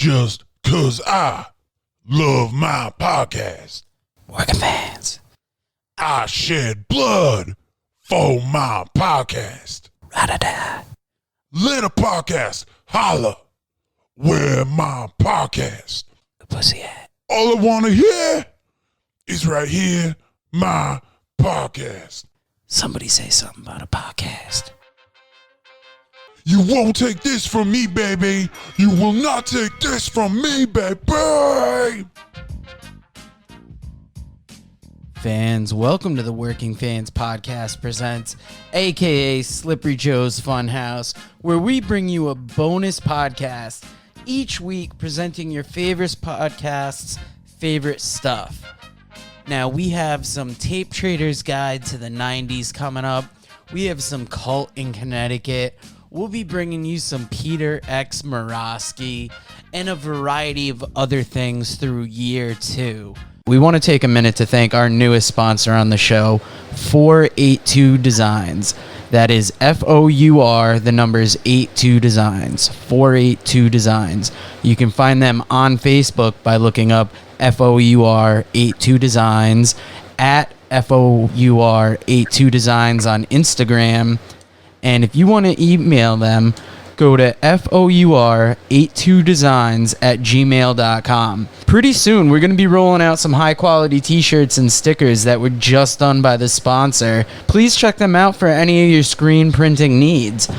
just 'cause I love my podcast. Working fans. I shed blood for my podcast. Ra-da-da. Let a podcast holler where my podcast. The pussy at. All I want to hear is right here, my podcast. Somebody say something about a podcast. You won't take this from me, baby. You will not take this from me, baby. Fans, welcome to the Working Fans Podcast presents, aka Slippery Joe's Funhouse, where we bring you a bonus podcast each week presenting your favorite podcasts' favorite stuff. Now, we have some Tape Trader's Guide to the 90s coming up. We have some Cult in Connecticut. We'll be bringing you some Peter X. Morosky and a variety of other things through year 2. We want to take a minute to thank our newest sponsor on the show, 482 Designs. That is FOUR, the numbers 82 Designs, 482 Designs. You can find them on Facebook by looking up FOUR 82 Designs, at FOUR 82 Designs on Instagram. And if you want to email them, go to FOUR82designs@gmail.com. Pretty soon, we're going to be rolling out some high-quality t-shirts and stickers that were just done by the sponsor. Please check them out for any of your screen printing needs.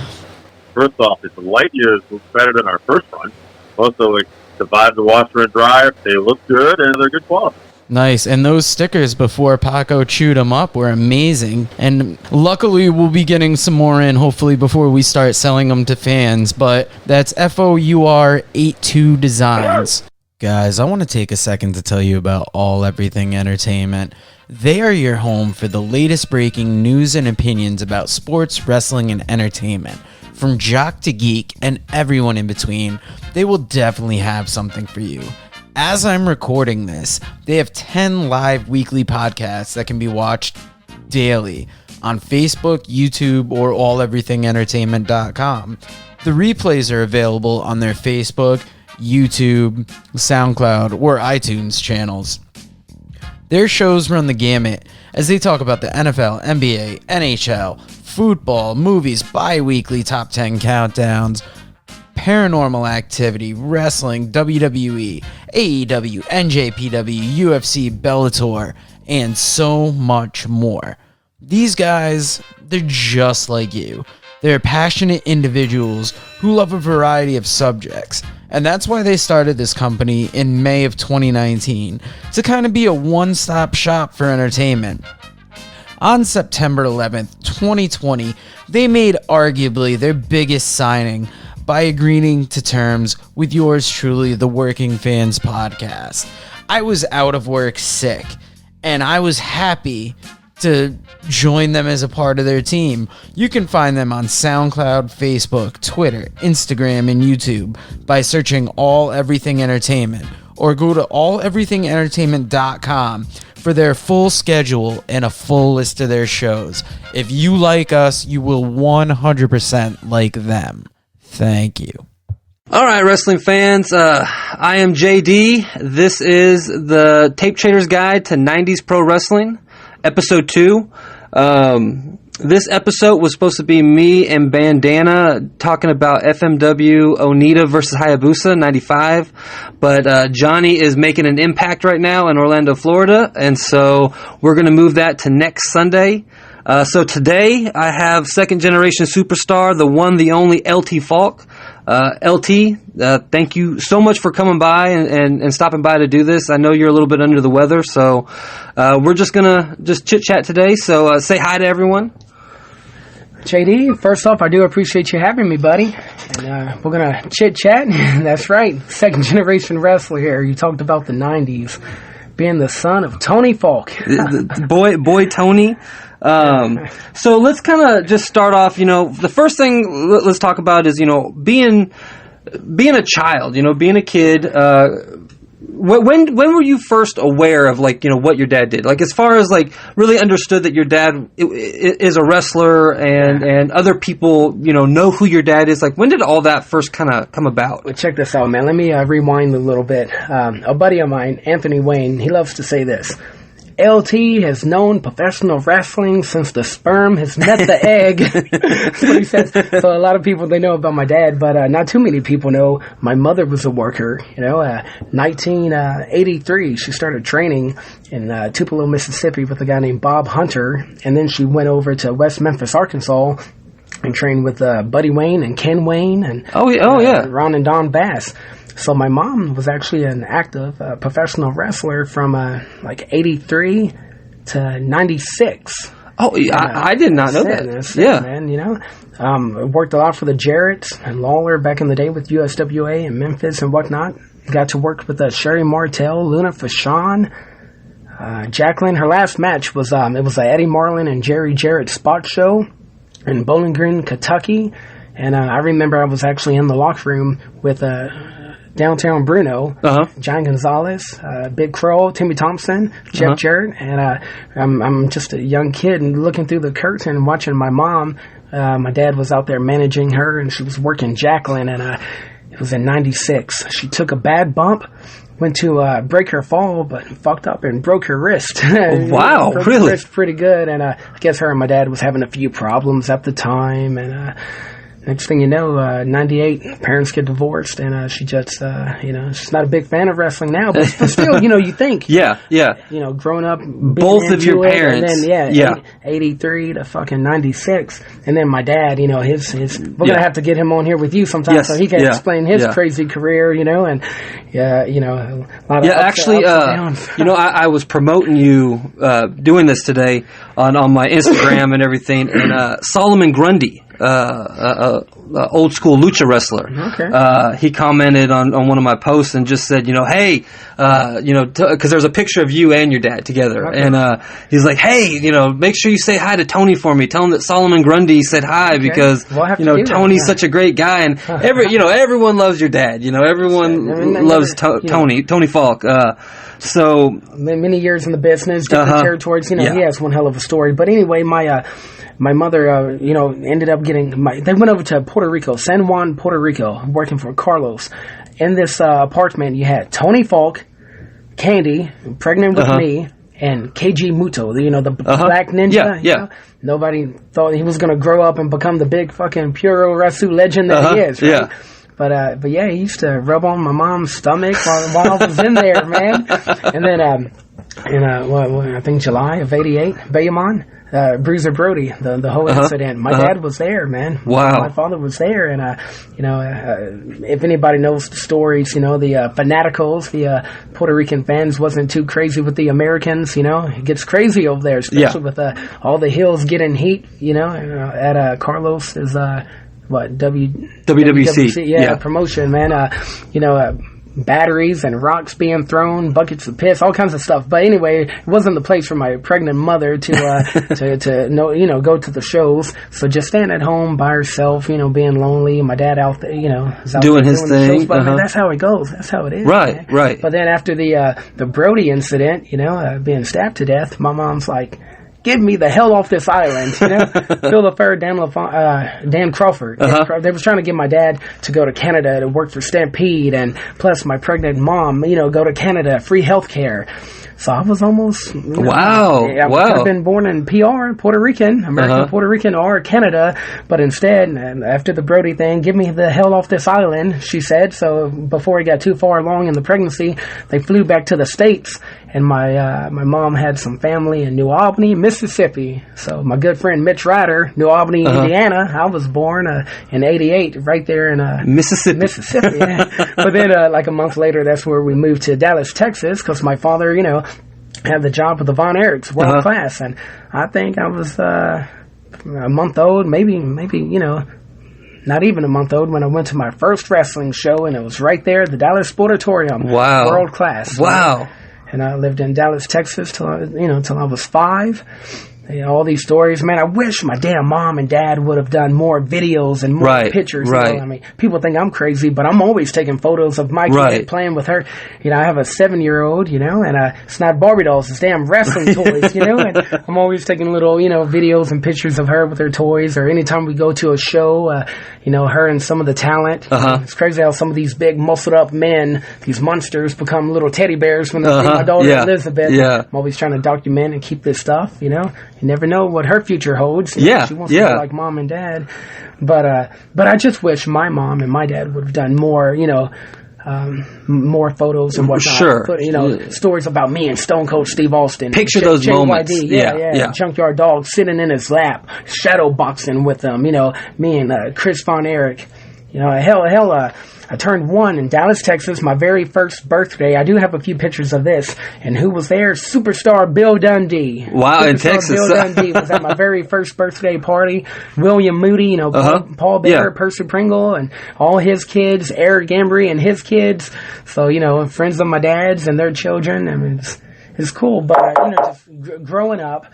First off, it's light years better than our first one. Also, like, survive the washer and dryer. They look good, and they're good quality. Nice. And those stickers before Paco chewed them up were amazing. And luckily, we'll be getting some more in, hopefully, before we start selling them to fans. But that's FOUR 82 Designs. Guys, I want to take a second to tell you about All Everything Entertainment. They are your home for the latest breaking news and opinions about sports, wrestling, and entertainment. From jock to geek and everyone in between, they will definitely have something for you. As I'm recording this, they have 10 live weekly podcasts that can be watched daily on Facebook, YouTube, or alleverythingentertainment.com. The replays are available on their Facebook, YouTube, SoundCloud, or iTunes channels. Their shows run the gamut as they talk about the NFL, NBA, NHL, football, movies, bi-weekly top 10 countdowns, paranormal activity, wrestling, WWE, AEW, NJPW, UFC, Bellator, and so much more. These guys, they're just like you. They're passionate individuals who love a variety of subjects, and that's why they started this company in May of 2019, to kind of be a one-stop shop for entertainment. On September 11th, 2020, they made arguably their biggest signing by agreeing to terms with yours truly, the Working Fans Podcast. I was out of work sick, and I was happy to join them as a part of their team. You can find them on SoundCloud, Facebook, Twitter, Instagram, and YouTube by searching All Everything Entertainment, or go to alleverythingentertainment.com for their full schedule and a full list of their shows. If you like us, you will 100% like them. Thank you. All right, wrestling fans, I am JD. This is the Tape Trader's Guide to 90s Pro Wrestling, Episode 2. This episode was supposed to be me and Bandana talking about FMW Onita versus Hayabusa 95, but Johnny is making an impact right now in Orlando, Florida, and so we're going to move that to next Sunday. So today I have second generation superstar, the one, the only LT Falk. LT, thank you so much for coming by and stopping by to do this. I know you're a little bit under the weather, so we're just gonna chit chat today. So say hi to everyone. JD, first off, I do appreciate you having me, buddy. And we're going to chit-chat. That's right. Second generation wrestler here. You talked about the 90s. Being the son of Tony Falk. boy Tony. So let's kind of just start off, the first thing let's talk about is, being a child, being a kid. when were you first aware of like what your dad did? Like as far as like really understood that your dad is a wrestler and other people know who your dad is. Like when did all that first kind of come about? Well, check this out, man. Let me rewind a little bit. A buddy of mine, Anthony Wayne, he loves to say this. LT has known professional wrestling since the sperm has met the egg. That's what he says. So a lot of people, they know about my dad, but not too many people know my mother was a worker. 1983, she started training in Tupelo, Mississippi with a guy named Bob Hunter, and then she went over to West Memphis, Arkansas, and trained with Buddy Wayne and Ken Wayne and Ron and Don Bass. So my mom was actually an active professional wrestler from like 83 to 96. Oh, I did not know that. Yeah, man. Worked a lot for the Jarretts and Lawler back in the day with USWA and Memphis and whatnot. Got to work with Sherry Martel, Luna Fashawn, Jacqueline. Her last match was it was Eddie Marlin and Jerry Jarrett spot show in Bowling Green, Kentucky. And I remember I was actually in the locker room with Downtown Bruno, John Gonzalez, Big Crow, Timmy Thompson, Jeff Jarrett, and I'm just a young kid and looking through the curtain watching my mom. My dad was out there managing her, and she was working Jacqueline, and it was in 96. She took a bad bump, went to break her fall, but fucked up and broke her wrist. Wow, broke really? Her wrist pretty good, and I guess her and my dad was having a few problems at the time, and next thing you know, 98, parents get divorced, and she just, she's not a big fan of wrestling now, but still, you think. Yeah. Growing up. Both of your parents. And then, 83 to fucking 96. And then my dad, we're going to have to get him on here with you sometime so he can explain his crazy career, and, a lot of ups and downs. I was promoting you doing this today on my Instagram and everything, and Solomon Grundy, old school lucha wrestler. Okay. He commented on one of my posts and just said, hey, because there's a picture of you and your dad together, and he's like, hey, make sure you say hi to Tony for me. Tell him that Solomon Grundy said hi because Tony's such a great guy, and everyone loves your dad. Everyone loves Tony Falk. So many years in the business, different territories. He has one hell of a story. But anyway, my mother, ended up they went over to Puerto Rico, San Juan, Puerto Rico, working for Carlos. In this apartment, you had Tony Falk, Candy, pregnant with me, and KG Muto, the black ninja. Yeah. Nobody thought he was going to grow up and become the big fucking Puro Rasu legend that he is, right? Yeah. But he used to rub on my mom's stomach while I was in there, man. And then I think July of '88, Bayamon, Bruiser Brody, the whole incident. My dad was there, man. Wow. My father was there, and if anybody knows the stories, the fanaticals, the Puerto Rican fans wasn't too crazy with the Americans. It gets crazy over there, especially with all the hills getting heat. At Carlos is WWC promotion, man. Batteries and rocks being thrown, buckets of piss, all kinds of stuff. But anyway, it wasn't the place for my pregnant mother to go to the shows. So just staying at home by herself, being lonely. My dad out there, is out doing there his the thing. shows. But I mean, that's how it goes. That's how it is. Right, man. right. But then after the Brody incident, being stabbed to death, my mom's like, get me the hell off this island, Phil LaFleur, Dan Crawford. They was trying to get my dad to go to Canada to work for Stampede, and plus my pregnant mom, go to Canada, free health care. So I was almost... Wow. I could have been born in PR, Puerto Rican, American Puerto Rican, or Canada, but instead, after the Brody thing, get me the hell off this island, she said. So before he got too far along in the pregnancy, they flew back to the States, and my mom had some family in New Albany, Mississippi. So my good friend Mitch Ryder, New Albany, Indiana. I was born in '88, right there in Mississippi. But then, like a month later, that's where we moved to Dallas, Texas, because my father, had the job with the Von Erichs, world class, and I think I was a month old, maybe not even a month old when I went to my first wrestling show, and it was right there at the Dallas Sportatorium. Wow. World class. Wow. And I lived in Dallas, Texas till I was 5. all these stories, man. I wish my damn mom and dad would have done more videos and more Right, pictures. right. You know? I mean, people think I'm crazy, but I'm always taking photos of my kid Right. playing with her. You know, I have a 7-year-old, you know, and it's not Barbie dolls, it's damn wrestling toys, you know. And I'm always taking little, you know, videos and pictures of her with her toys. Or anytime we go to a show, you know, her and some of the talent. It's crazy how some of these big muscled up men, these monsters, become little teddy bears when they see my daughter Yeah. Elizabeth. Yeah. I'm always trying to document and keep this stuff, you know. You never know what her future holds. You know, Yeah, she wants to yeah. be like mom and dad. But I just wish my mom and my dad would have done more, you know, more photos and whatnot. Sure. You know, stories about me and Stone Cold Steve Austin. Picture those moments. Yeah. Yeah. Junkyard Dog sitting in his lap, shadow boxing with them. You know, me and Chris Von Erich. You know, I turned 1 in Dallas, Texas, my very first birthday. I do have a few pictures of this. And who was there? Superstar Bill Dundee. Wow, in Superstar Texas. Bill Dundee was at my very first birthday party. William Moody, you know, Paul Bear, Yeah. Percy Pringle, and all his kids, Eric Gambry and his kids. So, you know, friends of my dad's and their children. I mean, it's cool. But, you know, just growing up.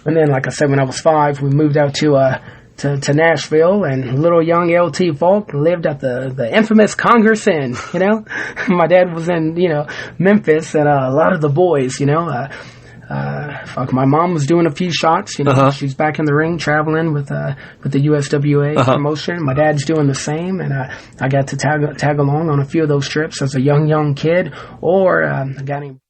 And then, like I said, when I was 5, we moved out to Nashville, and little young LT Falk lived at the infamous Congress Inn, you know. My dad was in, you know, Memphis, and a lot of the boys, you know, my mom was doing a few shots, you know. She's back in the ring traveling with the USWA promotion. My dad's doing the same, and I got to tag along on a few of those trips as a young kid, or a guy named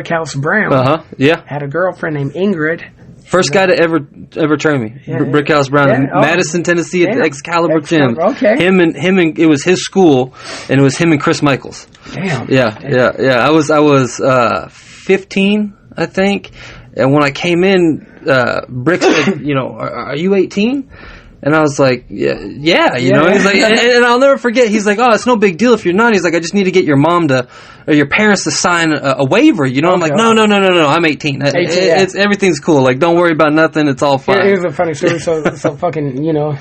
House Brown. Yeah. Had a girlfriend named Ingrid. First guy to ever train me. Yeah. Brickhouse Brown, Yeah. Oh. Madison, Tennessee, at the Yeah. Excalibur Gym. Okay. Him and it was his school, and it was him and Chris Michaels. Damn. Yeah. I was 15, I think, and when I came in, Brick said, you know, are you 18? And I was like, yeah, you know. He's like, and I'll never forget. He's like, oh, it's no big deal if you're not. He's like, I just need to get your mom or your parents to sign a waiver. You know, I'm like, no, I'm 18. It's everything's cool. Like, don't worry about nothing. It's all fine. Here's a funny story. So fucking, you know,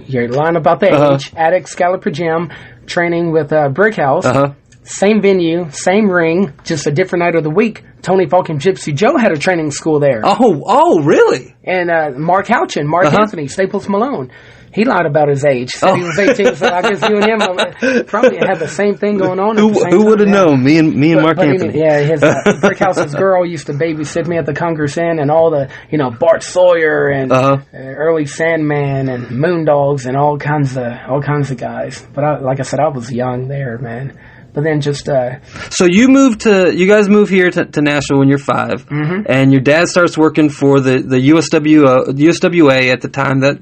you're lying about the age at Excalibur Gym, training with Brickhouse. Same venue, same ring, just a different night of the week. Tony Falk and Gypsy Joe had a training school there. Oh, really? And Mark Houchin, Mark Anthony, Staples Malone. He lied about his age. Said he was 18. So I guess you and him probably had the same thing going on. Who would have known? Me and Mark Anthony. His Brickhouse's girl used to babysit me at the Congress Inn, and all the, you know, Bart Sawyer and early Sandman and Moondogs and all kinds of guys. But like I said, I was young there, man. But then just so you guys move here to Nashville when you're 5, and your dad starts working for the USWA at the time, that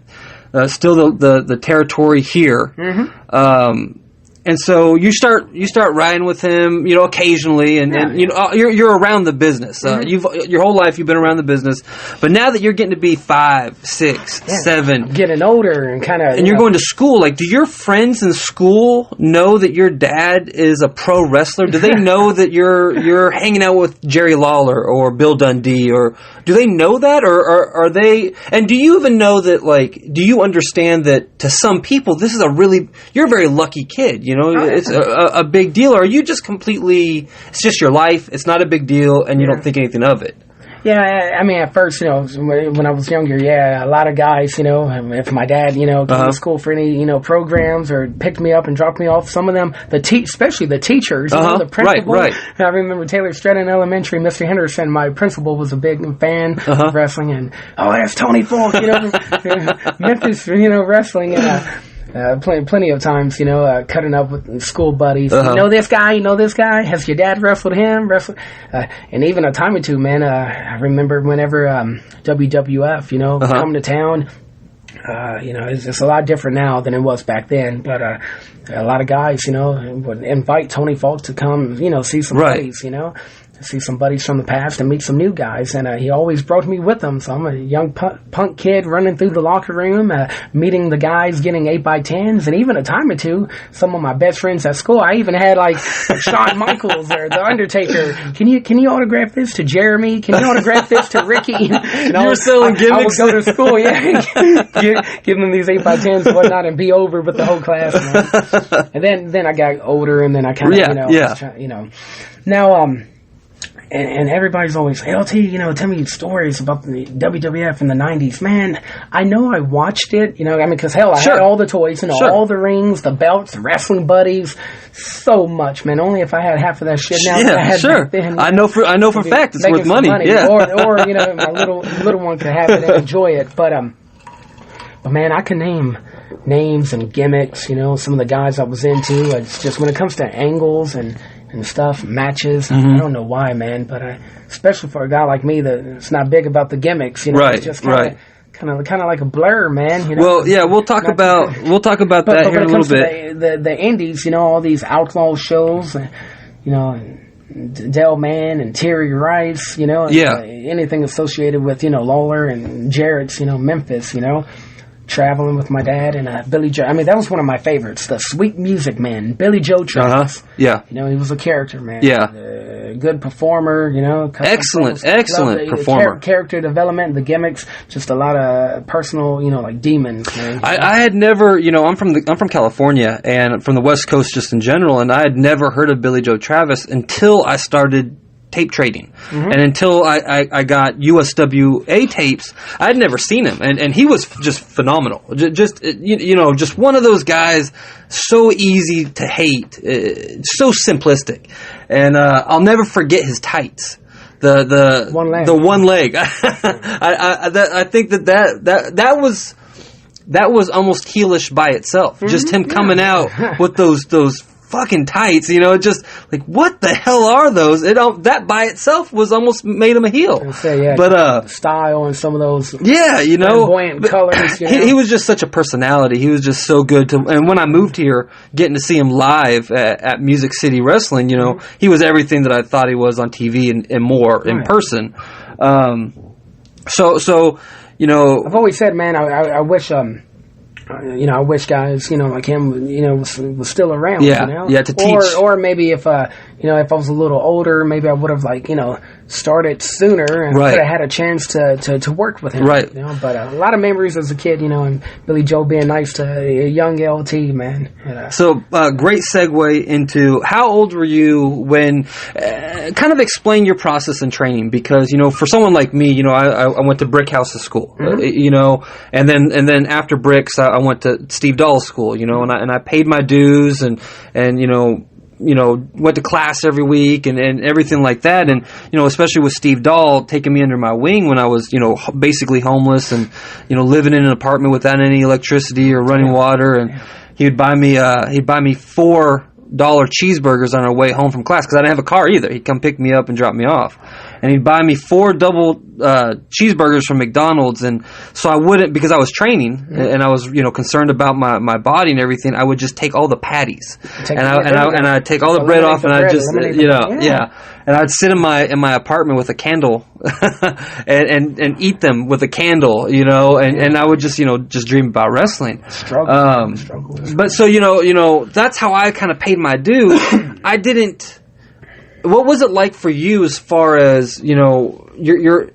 still the territory here. And so you start riding with him, you know, occasionally, and you know, you're around the business. Your whole life you've been around the business, but now that you're getting to be 5, 6, 7, getting older and kind of, and you're going to school, like, do your friends in school know that your dad is a pro wrestler? Do they know that you're hanging out with Jerry Lawler or Bill Dundee, or do they know that, or are they? And do you even know that? Like, do you understand that to some people this is you're a very lucky kid, you know? It's a big deal. Or are you just completely, it's just your life, it's not a big deal, and you don't think anything of it? Yeah, I mean, at first, you know, when I was younger, a lot of guys, you know, if my dad, you know, came to school for any, you know, programs or picked me up and dropped me off, some of them, especially the teachers, you know, the principal. Right. I remember Taylor Stratton Elementary, Mr. Henderson, my principal, was a big fan of wrestling, and, that's Tony Falk, you know, Memphis, you know, wrestling, plenty of times, you know, cutting up with school buddies. You know this guy? Has your dad wrestled him? And even a time or two, man, I remember whenever WWF, you know, come to town, you know, it's a lot different now than it was back then. But a lot of guys, you know, would invite Tony Falk to come, you know, see some buddies, you know. see some buddies from the past and meet some new guys, and he always brought me with him. So I'm a young punk kid running through the locker room, meeting the guys, getting 8x10s, and even a time or two, some of my best friends at school. I even had like Shawn Michaels or the Undertaker. Can you autograph this to Jeremy? Can you autograph this to Ricky? And You were selling gimmicks. I would go to school, give them these 8x10s and whatnot, and be over with the whole class. Man. And then I got older, and then I kind of now and everybody's always, hey, LT, tell me stories about the WWF in the 90s. Man, I know I watched it, because hell, I had all the toys, all the rings, the belts, the wrestling buddies, so much, man. Only if I had half of that shit now. Yeah, I had sure. back then, I know for a fact it's worth money. Yeah. Or my little one could have it and enjoy it. But man, I can name names and gimmicks, some of the guys I was into. It's just when it comes to angles and stuff, matches. I don't know why, man, but especially for a guy like me that's not big about the gimmicks, right, it's just kind of like a blur, man. Well, yeah, we'll talk about that here in a little bit. The indies, all these outlaw shows, Del Mann and Terry Rice, anything associated with Lawler and Jarrett's, Memphis, traveling with my dad and Billy Joe. I mean, that was one of my favorites. The Sweet Music Man, Billy Joe Travis. Yeah. He was a character, man. Yeah. Good performer, Excellent performer. Character development, the gimmicks, just a lot of personal, like demons, man. I had never, I'm from California and from the West Coast just in general, and I had never heard of Billy Joe Travis until I started tape trading. And until I got USWA tapes, I'd never seen him, and he was just phenomenal. Just one of those guys, so easy to hate, so simplistic, and I'll never forget his tights. The one leg. I think that was almost heelish by itself. Just him coming out with those fucking tights, just like, what the hell are those? That by itself was almost made him a heel. But style and some of those flamboyant colors. He was just such a personality. He was just so good and when I moved here, getting to see him live at Music City Wrestling, he was everything that I thought he was on TV and more in person. So I've always said, man, I wish I wish guys, like him, was still around. To teach. Or maybe if if I was a little older, maybe I would have started sooner and could have had a chance to work with him. Right. But a lot of memories as a kid, and Billy Joe being nice to a young LT, man. So great segue into how old were you when? Kind of explain your process in training, because for someone like me, I went to Brick House's school, and then after Bricks, I went to Steve Dahl's school, and I paid my dues and went to class every week and everything like that. And, especially with Steve Dahl taking me under my wing when I was, basically homeless and, living in an apartment without any electricity or running water. And he'd buy me $4 cheeseburgers on our way home from class, because I didn't have a car either. He'd come pick me up and drop me off, and he'd buy me 4 double cheeseburgers from McDonald's. And so I wouldn't, because I was training and I was concerned about my body and everything, I would just take all the patties and I'd take all the bread off, and I'd just and I'd sit in my apartment with a candle and eat them with a candle, and I would just dream about wrestling. But so that's how I kind of paid my due. I didn't. What was it like for you as far as your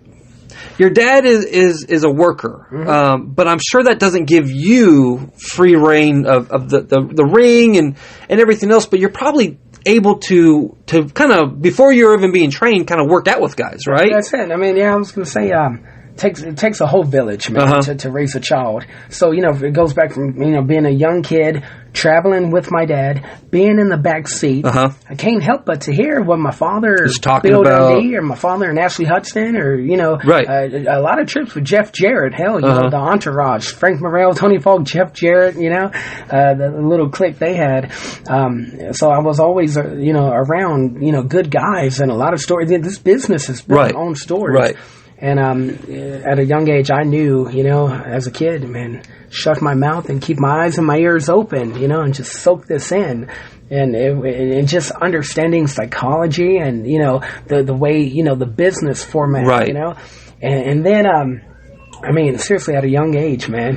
dad is a worker, but I'm sure that doesn't give you free reign of the ring and everything else. But you're probably able to kind of, before you're even being trained, kind of work out with guys, right? That's it. I mean, I was going to say, it takes a whole village, man, to raise a child. So, it goes back from, being a young kid, traveling with my dad, being in the back seat. I can't help but to hear what my father, Bill Dundee, or my father and Ashley Hudson, or, a lot of trips with Jeff Jarrett. Hell, the entourage, Frank Morrell, Tony Falk, Jeff Jarrett, the little clique they had. So I was always, around, good guys and a lot of stories. This business has built its own stories. Right. And at a young age, I knew, as a kid, man, shut my mouth and keep my eyes and my ears open, and just soak this in. And just understanding psychology and, the way, the business format, Right. And then, seriously, at a young age, man,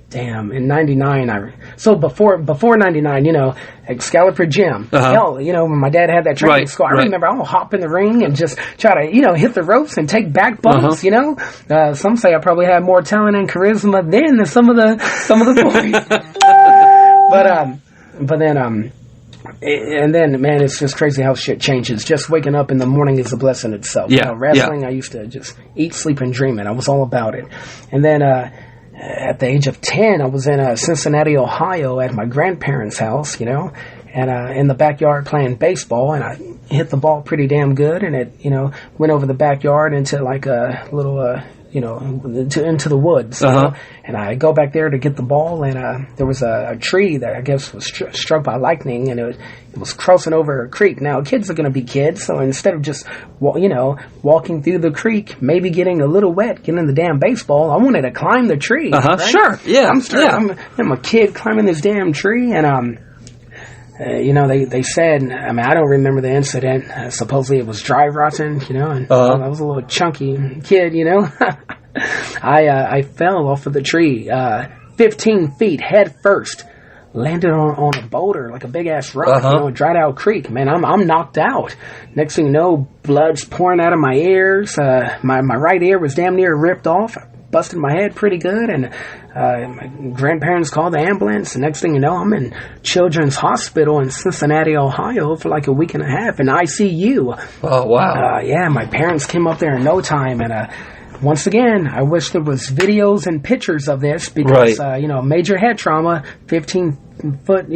damn, in 99, so before 99, Excalibur Gym. Hell, when my dad had that training Right, school, I right. remember I'll hop in the ring and just try to, hit the ropes and take back bumps, some say I probably had more talent and charisma then than some of the boys. But then, and then, man, it's just crazy how shit changes. Just waking up in the morning is a blessing itself. Yeah, Wrestling, I used to just eat, sleep, and dream it. I was all about it. And then, at the age of 10, I was in Cincinnati, Ohio at my grandparents' house, and in the backyard playing baseball, and I hit the ball pretty damn good, and it, went over the backyard into like a little, into the woods. you know? And I go back there to get the ball, and there was a tree that I guess was struck by lightning, and it was crossing over a creek. Now, kids are going to be kids, so instead of just, walking through the creek, maybe getting a little wet, getting the damn baseball, I wanted to climb the tree. Right? Sure, yeah. I'm a kid climbing this damn tree, and they said, I don't remember the incident. Supposedly it was dry rotting, and I was a little chunky kid, I fell off of the tree, 15 feet head first, landed on a boulder, like a big ass rock, dried out creek. Man, I'm knocked out. Next thing you know, blood's pouring out of my ears. My right ear was damn near ripped off. Busted my head pretty good, and my grandparents called the ambulance. The next thing you know, I'm in Children's Hospital in Cincinnati, Ohio for like a week and a half in ICU. Oh, wow. Yeah, my parents came up there in no time, and once again, I wish there was videos and pictures of this because, major head trauma, 15-foot,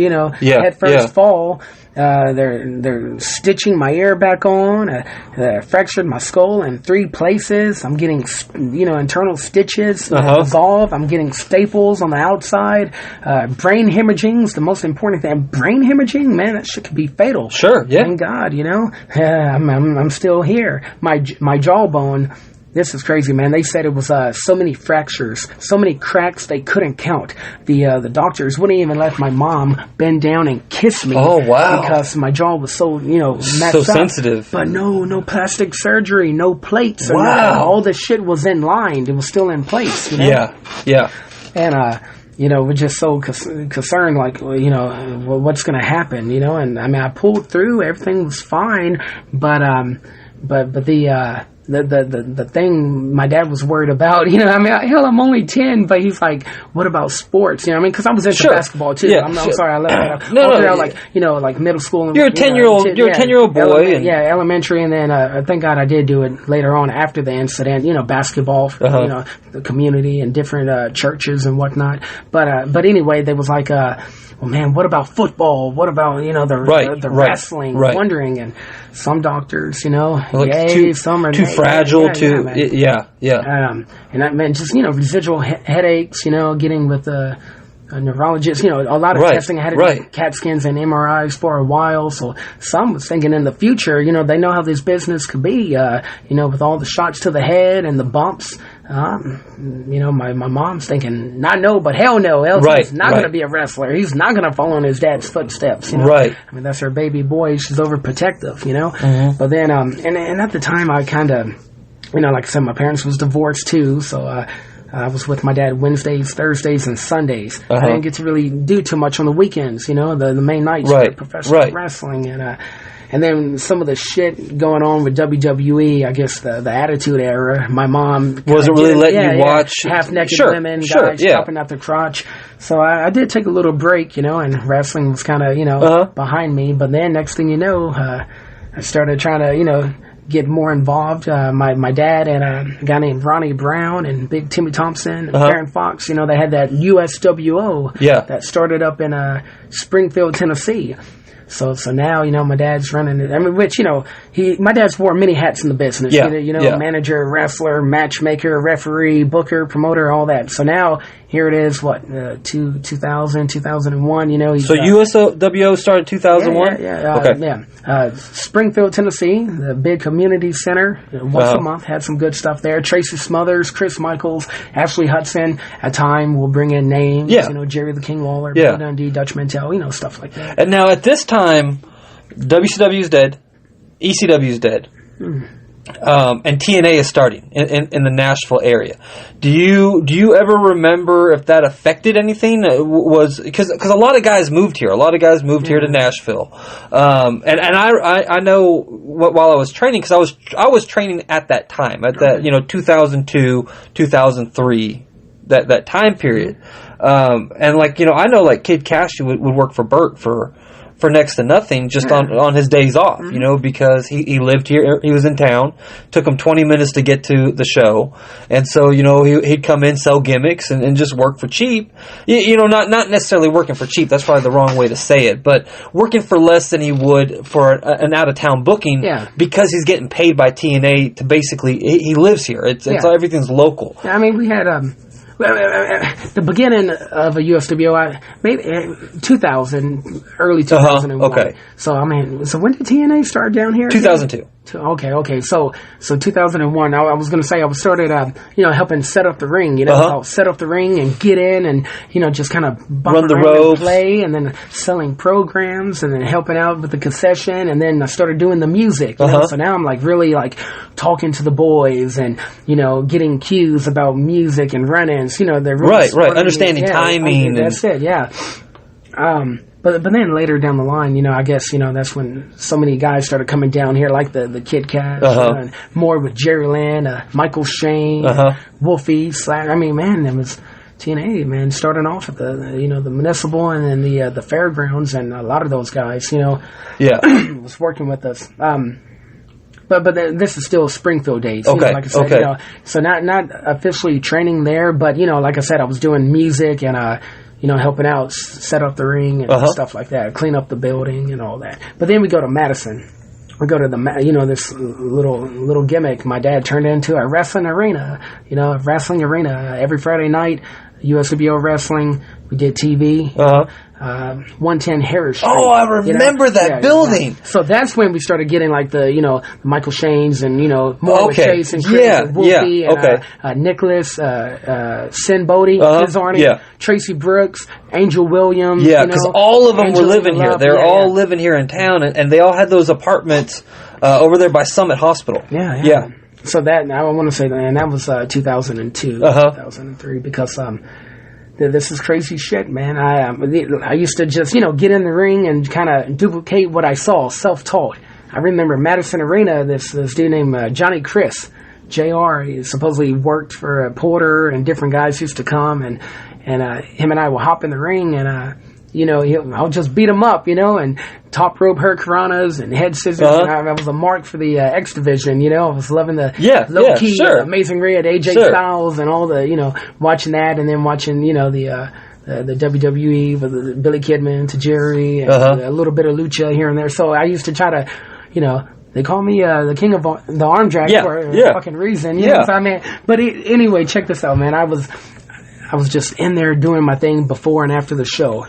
head first fall. They're stitching my ear back on. I fractured my skull in 3 places. I'm getting, internal stitches dissolve. I'm getting staples on the outside. Brain hemorrhaging's the most important thing. Brain hemorrhaging, man, that shit could be fatal. Sure, yeah. Thank God, I'm still here. My jawbone. This is crazy, man. They said it was so many fractures, so many cracks they couldn't count. The doctors wouldn't even let my mom bend down and kiss me. Oh, wow. Because my jaw was so, messed so up. sensitive. But no plastic surgery, no plates. Wow. Or nothing. All the shit was in line. It was still in place. Yeah. And, we're just so concerned, like, what's going to happen, and I pulled through, everything was fine, but the thing my dad was worried about, hell, I'm only 10, but he's like, what about sports? Because I was into basketball too. Yeah, I'm sorry, I left that out. Like middle school. And, you're a 10-year-old, you're a 10-year-old boy. Elementary, and then thank God I did do it later on after the incident. Basketball, for, the community and different churches and whatnot. But anyway, there was like well, man, what about football? What about, the wrestling? Right. Wondering, and some doctors, like some are too fragile, yeah. And that meant just, residual headaches, getting with a neurologist, a lot of testing. I had to do CAT scans and MRIs for a while. So some was thinking in the future, they know how this business could be, with all the shots to the head and the bumps. My mom's thinking, not no, but hell no. Elsie's not going to be a wrestler. He's not going to follow in his dad's footsteps. Right. That's her baby boy. She's overprotective, But then, and at the time, I kind of, like I said, my parents was divorced too. So, I was with my dad Wednesdays, Thursdays, and Sundays. I didn't get to really do too much on the weekends, the main nights for professional wrestling. And then some of the shit going on with WWE, I guess the Attitude Era, my mom wasn't really letting you watch half-naked women, guys chopping out their crotch. So I did take a little break, and wrestling was kind of, behind me. But then next thing you know, I started trying to, get more involved. My dad and a guy named Ronnie Brown and Big Timmy Thompson and Baron Fox, they had that USWO that started up in Springfield, Tennessee. So now, my dad's running it. I mean, which, my dad's wore many hats in the business. Yeah, Manager, wrestler, matchmaker, referee, booker, promoter, all that. So now, here it is, 2000, 2001, So USWO started 2001? Yeah. Springfield, Tennessee, the big community center. Once a month, had some good stuff there. Tracy Smothers, Chris Michaels, Ashley Hudson. At time, we'll bring in names. Jerry the King Lawler, Bill Dundee, Dutch Mantel, stuff like that. And now at this time, WCW is dead, ECW is dead, and TNA is starting in the Nashville area. Do you ever remember if that affected anything? Was because a lot of guys moved here. A lot of guys moved here to Nashville, and I know while I was training, because I was training at that time, at that 2002, 2003, that time period. And I know Kid Cashy would work for Burt for next to nothing just on his days off, because he lived here, he was in town, took him 20 minutes to get to the show, and so, he'd come in, sell gimmicks, and just work for cheap, not necessarily working for cheap, that's probably the wrong way to say it, but working for less than he would for an out-of-town booking, because he's getting paid by TNA to basically, he lives here, it's everything's local. I mean, we had, the beginning of a USWO, maybe 2000, early 2001. Okay. So when did TNA start down here? 2002. Okay. So 2001. I was going to say I started, helping set up the ring. I'll set up the ring and get in and just kind of run the ropes, and play, and then selling programs, and then helping out with the concession, and then I started doing the music. So now I'm really talking to the boys and getting cues about music and run-ins. They're really right. Understanding timing. That's it. Yeah. But then later down the line, I guess, that's when so many guys started coming down here, like the Kid Cash, and more with Jerry Land, Michael Shane, Wolfie, Slack. I mean, man, it was TNA, man, starting off at the municipal and then the fairgrounds, and a lot of those guys, was working with us. But this is still Springfield days. Okay. Like I said, so not officially training there, but like I said, I was doing music and helping out, set up the ring and stuff like that, clean up the building and all that. But then we go to Madison. We go to this little gimmick my dad turned into a wrestling arena. Every Friday night, USWO wrestling. We did TV. 110 Harris Street. Oh, I remember that building. Yeah. So that's when we started getting the Michael Shanes and more with Chase and Chris and Wolfie and Nicholas, Sin Bodie, Kizarni, Tracy Brooks, Angel Williams. Yeah, because all of them were living here. They're all living here in town, and they all had those apartments over there by Summit Hospital. Yeah. So that I want to say that, and that was 2002, 2003, because this is crazy shit, man. I used to just, get in the ring and kind of duplicate what I saw, self-taught. I remember Madison Arena, this dude named Johnny Chris, JR, he supposedly worked for Porter, and different guys used to come, and him and I would hop in the ring, and I'll just beat him up, and top rope hurricanranas and head scissors. And I was a mark for the X Division, I was loving the low key, Amazing Red, AJ Styles, and all the, watching that, and then watching, the WWE with the Billy Kidman to Jerry, and a little bit of lucha here and there. So I used to try to, they call me the king of the arm drag for a fucking reason. You know what I mean? But anyway, check this out, man. I was just in there doing my thing before and after the show.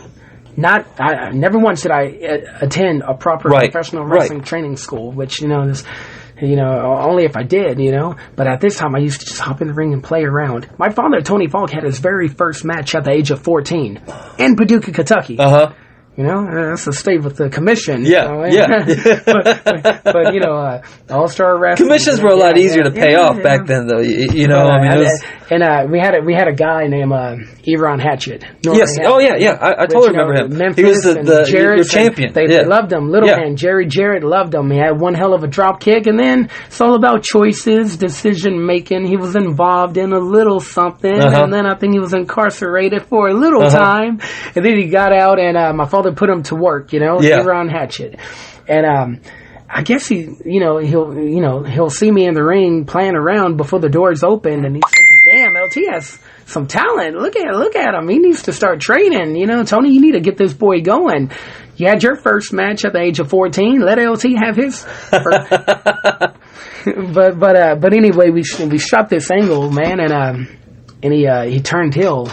I never once did I attend a proper professional wrestling training school, which, is, only if I did, But at this time, I used to just hop in the ring and play around. My father, Tony Falk, had his very first match at the age of 14 in Paducah, Kentucky. That's a state with the commission. But All-Star Wrestling. Commissions were a lot easier to pay off back then, though. And we had a guy named Eron Hatchet. Yes. Oh, yeah. I totally remember him. Memphis, he was your champion. They loved him. Little man Jerry Jarrett loved him. He had one hell of a drop kick, and then it's all about choices, decision making. He was involved in a little something, and then I think he was incarcerated for a little time, and then he got out, and my father put him to work. Eron Hatchet, and I guess he'll see me in the ring playing around before the doors opened, and he's thinking, damn, LT has some talent. Look at him. He needs to start training. You know, Tony, you need to get this boy going. You had your first match at the age of 14. Let LT have his. But anyway, we shot this angle, man, and he turned heel.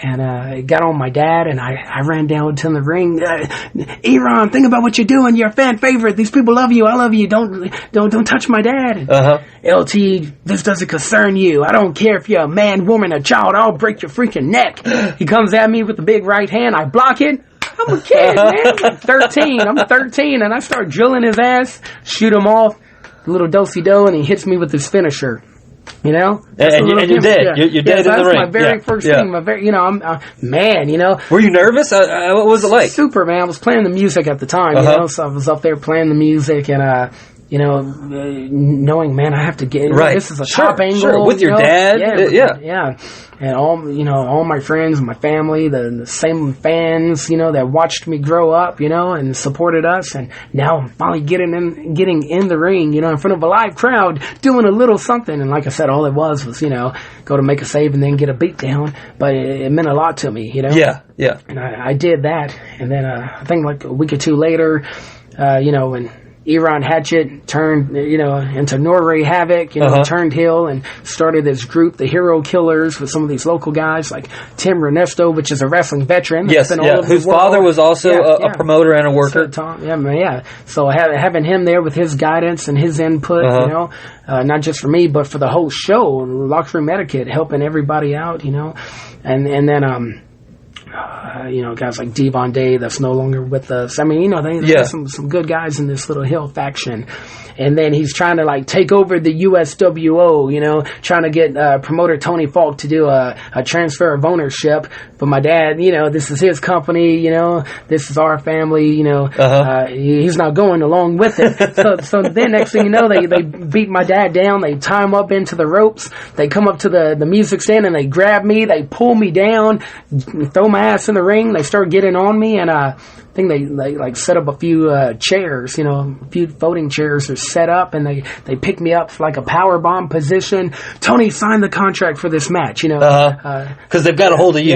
And got on my dad, and I ran down to the ring. Eron, think about what you're doing. You're a fan favorite. These people love you. I love you. Don't touch my dad. LT, this doesn't concern you. I don't care if you're a man, woman, a child. I'll break your freaking neck. He comes at me with the big right hand. I block it. I'm a kid, man. I'm like 13. I'm 13, and I start drilling his ass, shoot him off, a little do-si-do, and he hits me with his finisher. You know, and you're dead. Yeah. You're dead in the that's ring. My very first thing. I'm man. You know, were you nervous? What was it like? Super, man. I was playing the music at the time. You know, so I was up there playing the music and knowing, man, I have to get right. This is a top angle. Sure. With your dad. Yeah. And all my friends, my family, the same fans, that watched me grow up, and supported us. And now I'm finally getting in the ring, in front of a live crowd, doing a little something. And like I said, all it was, go to make a save and then get a beat down. But it meant a lot to me, Yeah. And I did that. And then I think like a week or two later, when Eron Hatchet turned, into Norway Havoc, turned heel and started this group, the Hero Killers, with some of these local guys like Tim Renesto, which is a wrestling veteran. Yes, whose father was also a promoter and a worker. So having him there with his guidance and his input, not just for me, but for the whole show, locker room etiquette, helping everybody out, and then, guys like Devon Day that's no longer with us. I mean, there's some good guys in this little Hill faction. And then he's trying to like take over the USWO, trying to get promoter Tony Falk to do a transfer of ownership. But my dad, this is his company, this is our family, he's not going along with it. So then next thing you know, they beat my dad down, they tie him up into the ropes, they come up to the music stand and they grab me, they pull me down, throw my ass in the ring, they start getting on me, and I think they like set up a few chairs, a few voting chairs are set up, and they pick me up for like a power bomb position. Tony, signed the contract for this match, because they've got a hold of you.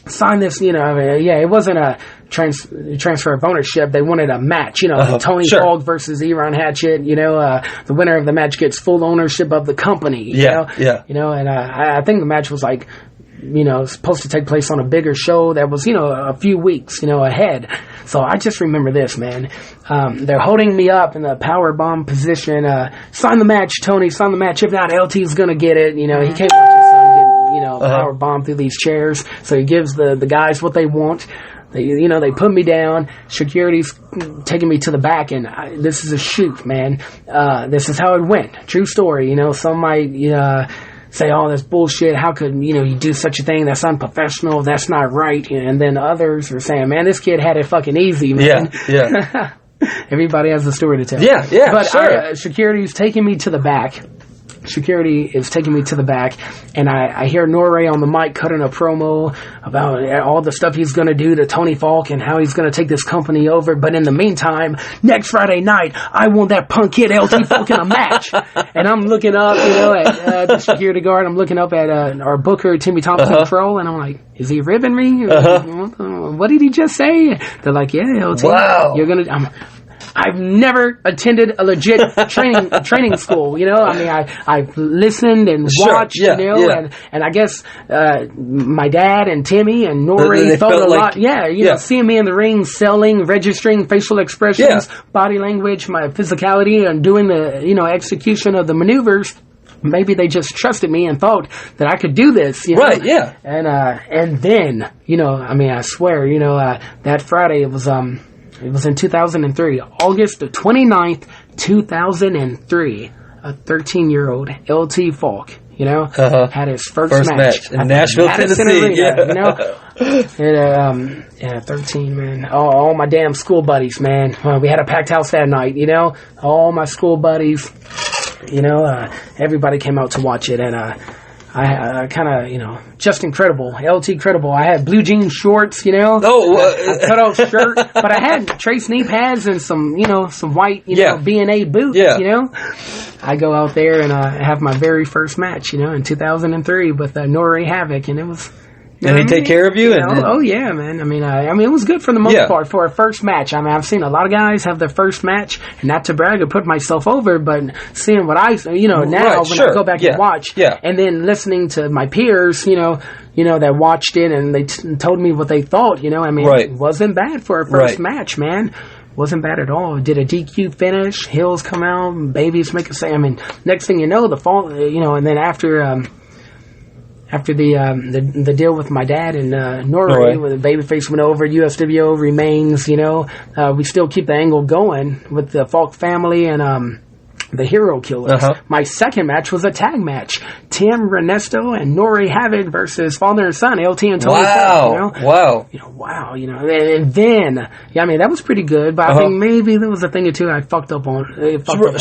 Sign this, it wasn't a transfer of ownership. They wanted a match, Tony Falk versus Eron Hatchet. The winner of the match gets full ownership of the company. And I think the match was like, supposed to take place on a bigger show that was, a few weeks, ahead. So I just remember this, man. They're holding me up in the power bomb position. Sign the match, Tony, sign the match. If not, LT's gonna get it. He can't watch his son get, power bomb through these chairs. So he gives the guys what they want. They put me down. Security's taking me to the back, and this is a shoot, man. This is how it went. True story. Some might, say, oh, that's bullshit. How could, you do such a thing? That's unprofessional. That's not right. And then others are saying, man, this kid had it fucking easy, man. Yeah. Everybody has a story to tell. Yeah, but sure. Security's taking me to the back. Security is taking me to the back, and I hear Norway on the mic cutting a promo about all the stuff he's going to do to Tony Falk and how he's going to take this company over. But in the meantime, next Friday night, I want that punk kid LT Falk in a match. And I'm looking up, at the security guard. I'm looking up at our booker, Timmy Thompson Pro, and I'm like, is he ribbing me? What did he just say? They're like, yeah, LT, you're going to... I've never attended a legit training school, I've listened and watched, and I guess my dad and Timmy and Nori felt a lot, seeing me in the ring, selling, registering facial expressions, body language, my physicality, and doing the, execution of the maneuvers. Maybe they just trusted me and thought that I could do this, Right, yeah. And then, I swear, that Friday it was in 2003, August the 29th, 2003. A 13-year-old LT Falk, had his first match in Nashville, Tennessee. Arena, 13, man. All my damn school buddies, man. We had a packed house that night, All my school buddies, everybody came out to watch it, and I kind of, just incredible. LT credible. I had blue jean shorts, Oh, a cut-off shirt, but I had Trace knee pads and some, some white, Yeah. B&A boots, Yeah. I go out there and have my very first match, in 2003 with Nori Havoc, and it was... And he take care of you? Oh yeah, man. I mean, it was good for the most Yeah. part for a first match. I mean, I've seen a lot of guys have their first match, and not to brag or put myself over, but seeing what I, now Right, when sure. I go back Yeah. and watch, Yeah. and then listening to my peers, that watched it and they told me what they thought. I mean, Right. it wasn't bad for a first Right. match, man. Wasn't bad at all. Did a DQ finish. Hills come out. Babies make a say. I mean, next thing you know, the fall. And then after the deal with my dad and Norway, when the babyface went over, USWO remains. We still keep the angle going with the Falk family and the Hero Killers. Uh-huh. My second match was a tag match: Tim Renesto and Nori Havoc versus father and son, LT and Tony. Wow. Falk, Wow. Wow, and then, that was pretty good, but I think maybe there was a thing or two I fucked up on,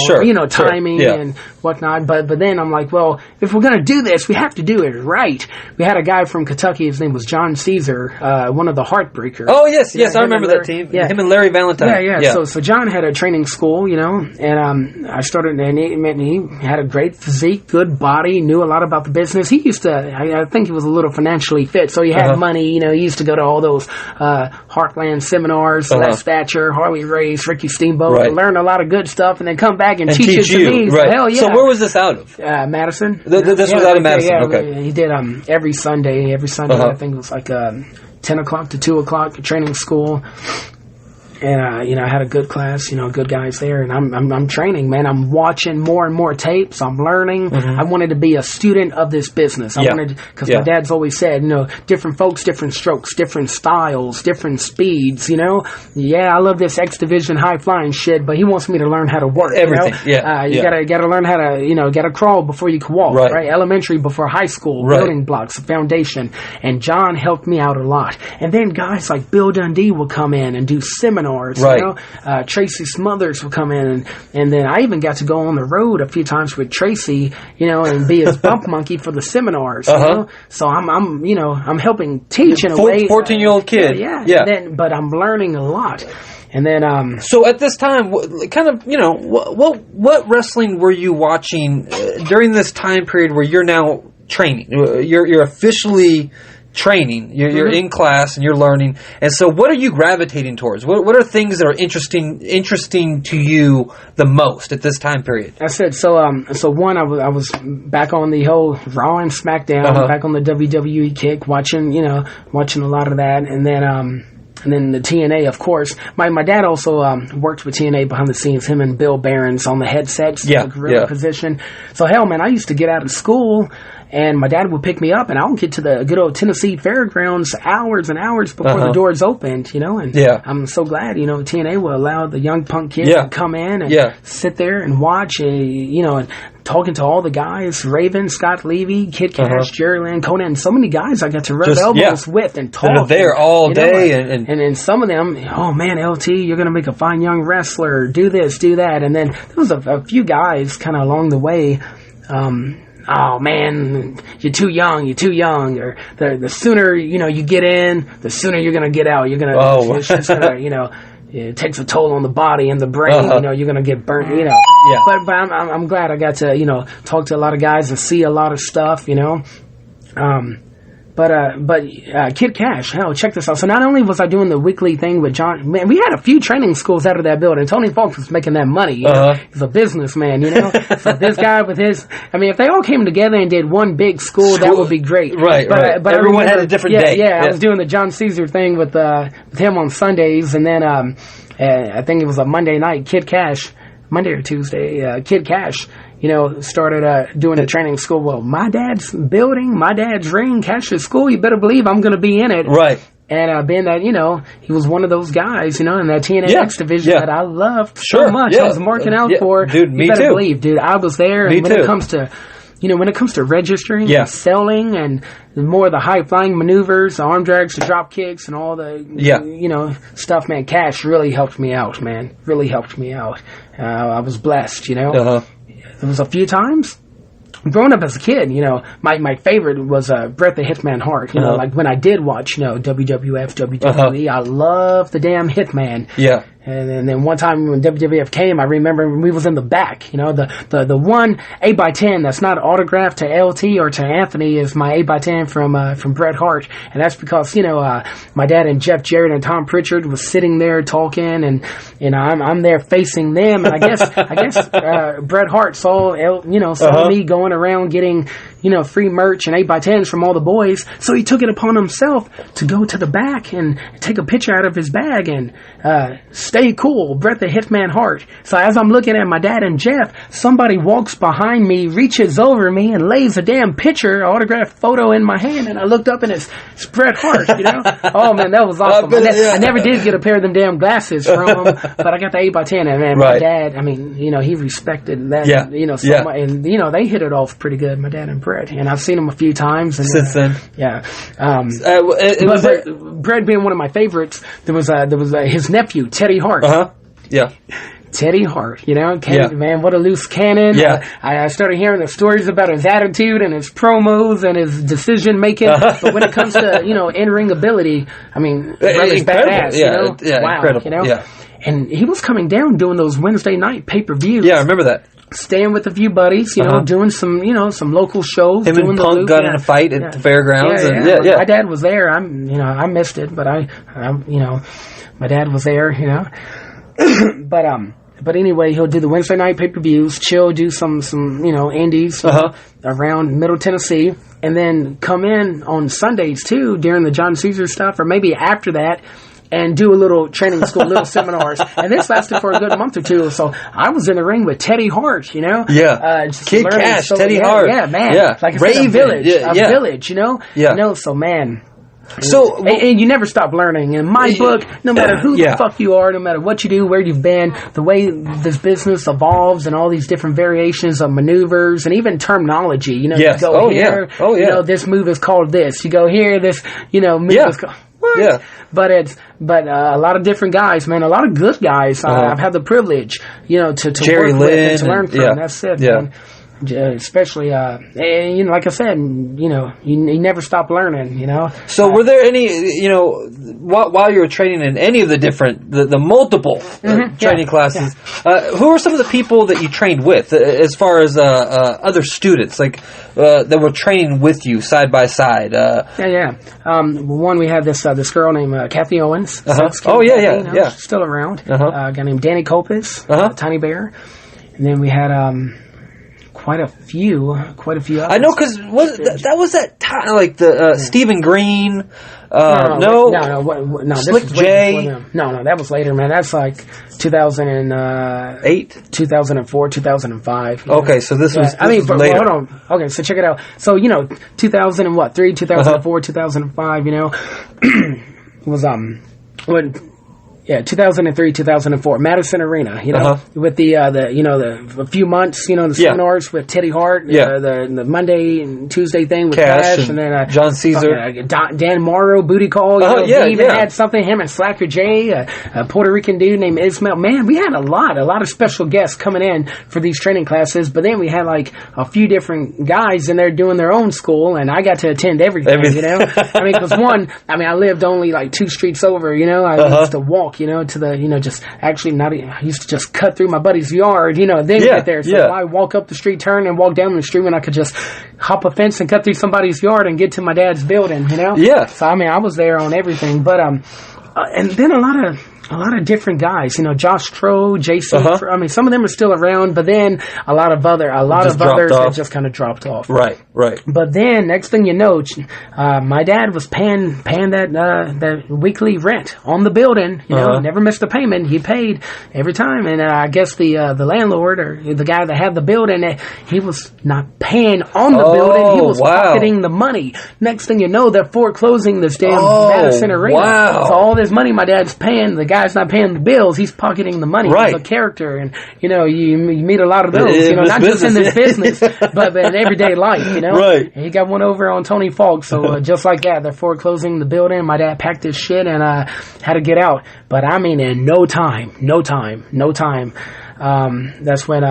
Sure. timing Yeah. and whatnot, but then I'm like, well, if we're gonna do this, we have to do it right. We had a guy from Kentucky, his name was John Caesar, one of the Heartbreakers. Oh, yes, Yeah, I him remember and that team. Yeah. Him and Larry Valentine. Yeah. So John had a training school, and I started, and he had a great physique, good body, knew a lot about the business. He used to, I think he was a little financially fit, so he had money, he used to go to all those Heartland seminars, Les Thatcher, Harley Race, Ricky Steamboat, Right. and learn a lot of good stuff, and then come back and teach it teach to you. me. Right. So hell yeah. So where was this out of? Madison. This was out of Madison. Yeah, Okay. he did every Sunday. I think it was like 10 o'clock to 2 o'clock training school. And I had a good class, good guys there, and I'm training, man. I'm watching more and more tapes. I'm learning. I wanted to be a student of this business. I wanted, because my dad's always said, different folks, different strokes, different styles, different speeds. Yeah, I love this X Division high flying shit, but he wants me to learn how to work. Everything. You gotta learn how to gotta crawl before you can walk. Right. Right. Elementary before high school. Right. Building blocks, foundation. And John helped me out a lot. And then guys like Bill Dundee will come in and do seminars. Right. Tracy Smothers will come in, and then I even got to go on the road a few times with Tracy, and be his bump monkey for the seminars. So I'm helping teach in a way. 14-year-old kid. Yeah. But I'm learning a lot. And then, so at this time, what wrestling were you watching during this time period where you're now training? You're officially training. You're in class and you're learning. And so, what are you gravitating towards? What are things that are interesting to you the most at this time period? I said so. One, I was back on the whole Raw and SmackDown, back on the WWE kick, watching a lot of that, and then the TNA, of course. My dad also worked with TNA behind the scenes, him and Bill Behrens on the headsets, gorilla position. So, hell, man, I used to get out of school, and my dad would pick me up, and I would get to the good old Tennessee Fairgrounds hours and hours before the doors opened, and I'm so glad, TNA will allow the young punk kids to come in and sit there and watch, and talking to all the guys, Raven, Scott Levy, Kid Cash, Jerry Lynn, Conan, so many guys I got to rub elbows with and talk. They're there all day. And then some of them, oh man, LT, you're going to make a fine young wrestler, do this, do that. And then there was a few guys kind of along the way, oh man, you're too young, or the sooner, you get in, the sooner you're going to get out. You're going to, it's just going to, it takes a toll on the body and the brain. You're going to get burnt. But I'm glad I got to talk to a lot of guys and see a lot of stuff. But Kid Cash, hell, check this out. So not only was I doing the weekly thing with John, man, we had a few training schools out of that building. Tony Falk was making that money. He's a businessman, So this guy with his, if they all came together and did one big school, that would be great. Right. But everyone had a different day. I was doing the John Caesar thing with him on Sundays, and then I think it was a Monday night. Kid Cash, Monday or Tuesday, Kid Cash, started doing a training school. Well, my dad's building, my dad's ring, Cash's school, you better believe I'm going to be in it. Right. And being that, he was one of those guys, in that TNA X division that I loved so much. I was marking out for. Dude, me you better too. believe, dude, I was there. And when it comes to registering and selling and more of the high flying maneuvers, the arm drags, the drop kicks, and all the stuff, man, Cash really helped me out, man. Really helped me out. I was blessed, There was a few times growing up as a kid, my favorite was Bret the Hitman Hart. Like when I did watch, WWF, WWE, I love the damn Hitman. Yeah. And then one time when WWF came, I remember we was in the back. The one 8x10 that's not autographed to LT or to Anthony is my 8x10 from Bret Hart, and that's because my dad and Jeff Jarrett and Tom Pritchard was sitting there talking, and I'm there facing them, and I guess Bret Hart saw me going around getting free merch and 8x10s from all the boys, so he took it upon himself to go to the back and take a picture out of his bag and stay cool, Bret the Hitman Hart. So as I'm looking at my dad and Jeff, somebody walks behind me, reaches over me, and lays a damn picture, autographed photo in my hand, and I looked up and it's Bret Hart, Oh man, that was awesome. I never did get a pair of them damn glasses from him, but I got the 8x10, and man, my dad, he respected that, so much, and they hit it off pretty good, my dad and Bret, and I've seen him a few times. And, since then. Yeah. Bret being one of my favorites, there was his nephew, Teddy Hart. Yeah. Teddy Hart, man, what a loose cannon. Yeah. I started hearing the stories about his attitude and his promos and his decision making. But when it comes to, in-ring ability, brother's badass, Yeah, wow, incredible. Yeah. And he was coming down doing those Wednesday night pay-per-views. Yeah, I remember that. Staying with a few buddies, doing some local shows. Him doing and Punk got in a fight at the fairgrounds. Yeah. My dad was there. I missed it, but my dad was there, But anyway, he'll do the Wednesday night pay-per-views, chill, do some indies around Middle Tennessee, and then come in on Sundays too during the John Caesar stuff, or maybe after that, and do a little training school, little seminars. And this lasted for a good month or two. So I was in the ring with Teddy Hart, Yeah. just Kid learning. Cash, So, Teddy yeah, Hart. Yeah, man. Yeah. Like I said, Raven. a village. Yeah, A village, Yeah. So, man. So, and you never stop learning. In my book, no matter who the fuck you are, no matter what you do, where you've been, the way this business evolves and all these different variations of maneuvers and even terminology. You go here, this move is called this. You go here, this, move is called... What? Yeah. But a lot of different guys, man, a lot of good guys. I've had the privilege, to Jerry work Lynn with and to learn from. That's it, yeah. man. Especially, and like I said, you never stop learning, So were there any, while you were training in any of the different, the multiple training classes, who are some of the people that you trained with, as far as other students, like that were training with you side by side? One, we had this girl named Kathy Owens. Oh, yeah. She's still around. A guy named Danny Kopis, Tiny Bear. And then we had... quite a few others. I know, because that was that time, like the Stephen Green. No. Slick this J. No, that was later, man. That's like 2008, 2004, 2005. Okay, so this was. Later. Hold on. Okay, so check it out. So 2003, 2004, 2005. Was when. Yeah, 2003, 2004, Madison Arena. With the a few months, the seminars with Teddy Hart. The Monday and Tuesday thing with Cash, and then John Caesar, Dan Morrow, Booty Call. He even had something. Him and Slacker J, a Puerto Rican dude named Ismail. Man, we had a lot of special guests coming in for these training classes. But then we had like a few different guys in there doing their own school, and I got to attend everything. Because I lived only like 2 streets over. I used to walk. To the, just actually not, I used to just cut through my buddy's yard, then get there. So I walk up the street, turn and walk down the street, and I could just hop a fence and cut through somebody's yard and get to my dad's building, Yeah. So, I was there on everything, but, and then a lot of different guys, Josh Troh, Jason. Some of them are still around, but then a lot of others have just kind of dropped off. Right. But then next thing you know, my dad was paying that weekly rent on the building. Never missed a payment. He paid every time, and I guess the landlord or the guy that had the building, he was not paying on the building. He was pocketing the money. Next thing you know, they're foreclosing this damn Madison Arena. Wow. So all this money my dad's paying, the guy's not paying the bills. He's pocketing the money. Right. He's a character, and you meet a lot of those. Not just in this business, but in everyday life. Right. And he got one over on Tony Falk. So just like that, they're foreclosing the building. My dad packed his shit and had to get out. But in no time. That's when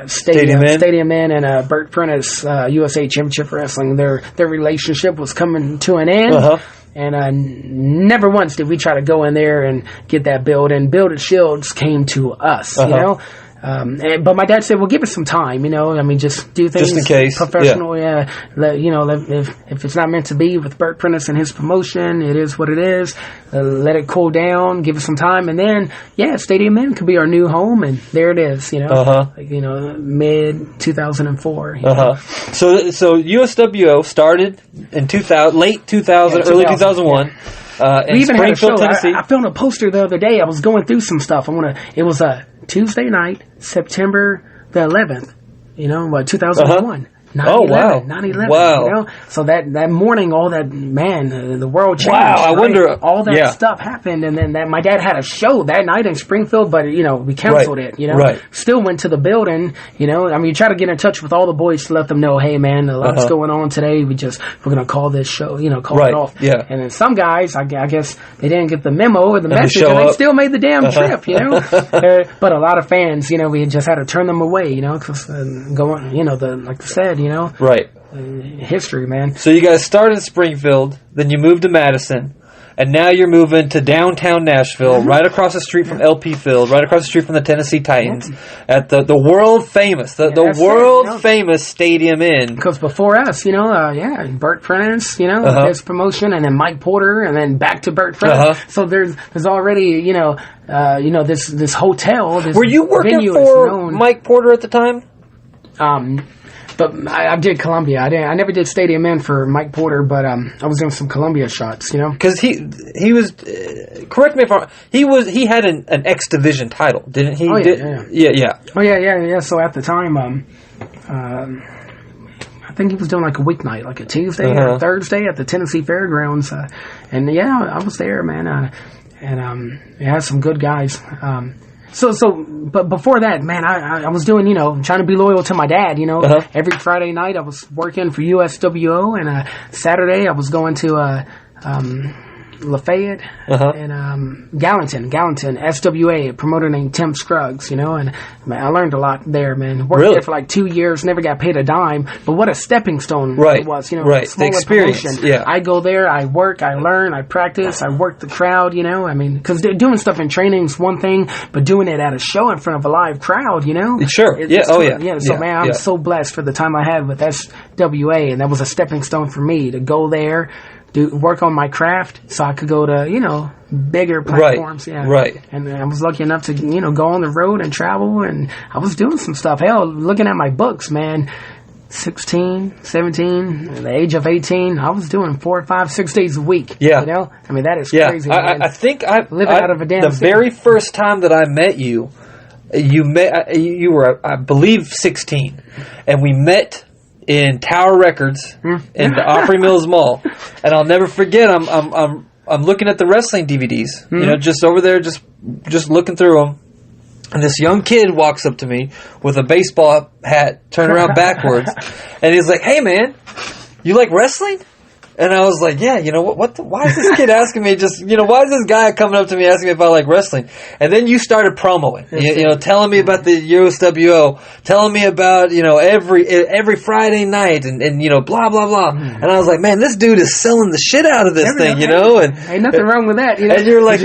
Stadium In and Burt Prentice USA Championship Wrestling, their relationship was coming to an end. And never once did we try to go in there and get that build. And Build It Shields came to us, you know. But my dad said, "Well, give it some time, you know. I mean, just do things just in case, professional. If it's not meant to be with Burt Prentice and his promotion, it is what it is. Let it cool down, give it some time, and then Stadium In could be our new home, and there it is, you know. Mid 2004. So USWO started in late 2000, early 2001. We even had a show. Tennessee. I filmed a poster the other day. I was going through some stuff. It was a Tuesday night, September the 11th, 2001. 9/11. Wow. You know? So that morning, all that, the world changed. Wow, I wonder. All that stuff happened, and then my dad had a show that night in Springfield, but, we canceled it, Right. Still went to the building, you try to get in touch with all the boys to let them know, hey, man, a lot's going on today. We're going to call this show, call it off. Yeah. And then some guys, I guess they didn't get the memo or the message, and they still made the damn trip, But a lot of fans, we just had to turn them away, because like I said, Right. History, man. So you guys started in Springfield, then you moved to Madison, and now you're moving to downtown Nashville, right across the street from LP Field, right across the street from the Tennessee Titans, at the world famous, famous Stadium Inn. Because before us, Burt Prentice, his promotion, and then Mike Porter, and then back to Burt Prentice. So there's already, this hotel. This Were you working for Mike Porter at the time? But I did Columbia. I never did Stadium In for Mike Porter, but I was doing some Columbia shots, Because he was, correct me if I'm wrong, he had an X Division title, didn't he? Oh, yeah. Oh, yeah. So at the time, I think he was doing like a weeknight, like a Tuesday or a Thursday at the Tennessee Fairgrounds. And I was there, man. And it had some good guys. But before that, man, I was doing, trying to be loyal to my dad, Every Friday night I was working for USWO, and Saturday I was going to Lafayette and Gallatin, SWA, a promoter named Tim Scruggs, and man, I learned a lot there, man. Worked there for like 2 years, never got paid a dime, but what a stepping stone it was, the experience. Promotion. I go there, I work, I learn, I practice, I work the crowd, because doing stuff in training is one thing, but doing it at a show in front of a live crowd, Sure. Man, I'm so blessed for the time I had with SWA, and that was a stepping stone for me to go there, work on my craft so I could go to, bigger platforms. Right. And I was lucky enough to, go on the road and travel, and I was doing some stuff. Hell, looking at my books, man, 16, 17, at the age of 18, I was doing 4, 5, 6 days a week. Yeah. I mean, that is crazy. Man. I think living out of a damn city. very first time that I met you, you were, I believe, 16, and we met in Tower Records in the Opry Mills Mall, and I'll never forget. I'm looking at the wrestling DVDs, just over there, just looking through them, and this young kid walks up to me with a baseball hat turned around backwards, and he's like, "Hey, man, you like wrestling?" And I was like, yeah, why is this kid asking me why is this guy coming up to me asking me if I like wrestling? And then you started promoing, telling me about the USWO, telling me about, every Friday night and blah, blah, blah. And I was like, man, this dude is selling the shit out of this thing, and ain't nothing wrong with that, And you're like,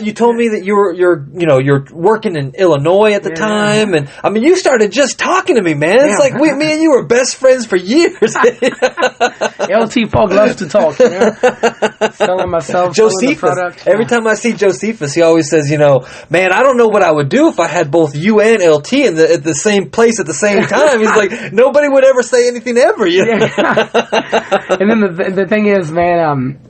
you told me that you're working in Illinois at the time. And I mean, you started just talking to me, man. It's like me and you were best friends for years. LT Folk loves to talk, selling myself, Josephus. Product. Every time I see Josephus, he always says, man, I don't know what I would do if I had both you and LT at the same place at the same time. He's like, nobody would ever say anything ever. And then the thing is, man,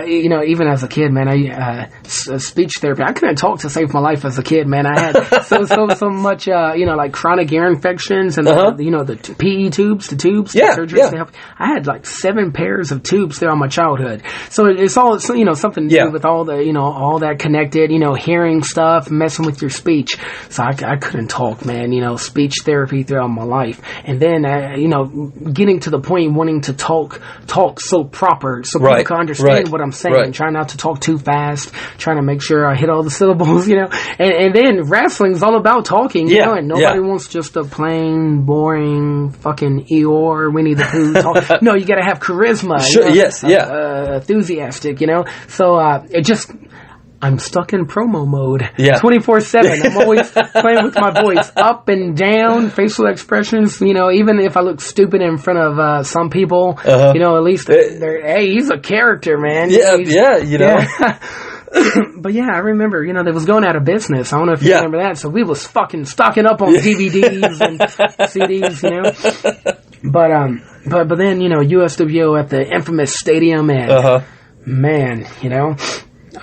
even as a kid, man, speech therapy. I couldn't talk to save my life as a kid, man. I had so much, like chronic ear infections and the PE tubes, the surgeries. To help. I had like 7 pairs of tubes throughout my childhood. So it's all something to do with all the all that connected, hearing stuff, messing with your speech. So I couldn't talk, man. Speech therapy throughout my life, and then getting to the point wanting to talk so proper so people can understand what I'm saying. Right. Trying not to talk too fast, trying to make sure I hit all the syllables, you know. And then wrestling's all about talking, you Yeah, know, and nobody yeah. wants just a plain, boring, fucking Eeyore, Winnie the Pooh talk. No, you gotta have charisma. Sure, you know, yes, yeah. enthusiastic, you know. So, I'm stuck in promo mode. Yeah. 24/7. I'm always playing with my voice up and down, facial expressions. You know, even if I look stupid in front of some people, you know, at least hey, he's a character, man. Yeah, He's- yeah, you know. yeah. But yeah, I remember, you know, they was going out of business. I don't know if you Yeah. remember that. So we was fucking stocking up on DVDs and CDs, you know. But then, you know, USWO at the infamous stadium, and man, you know.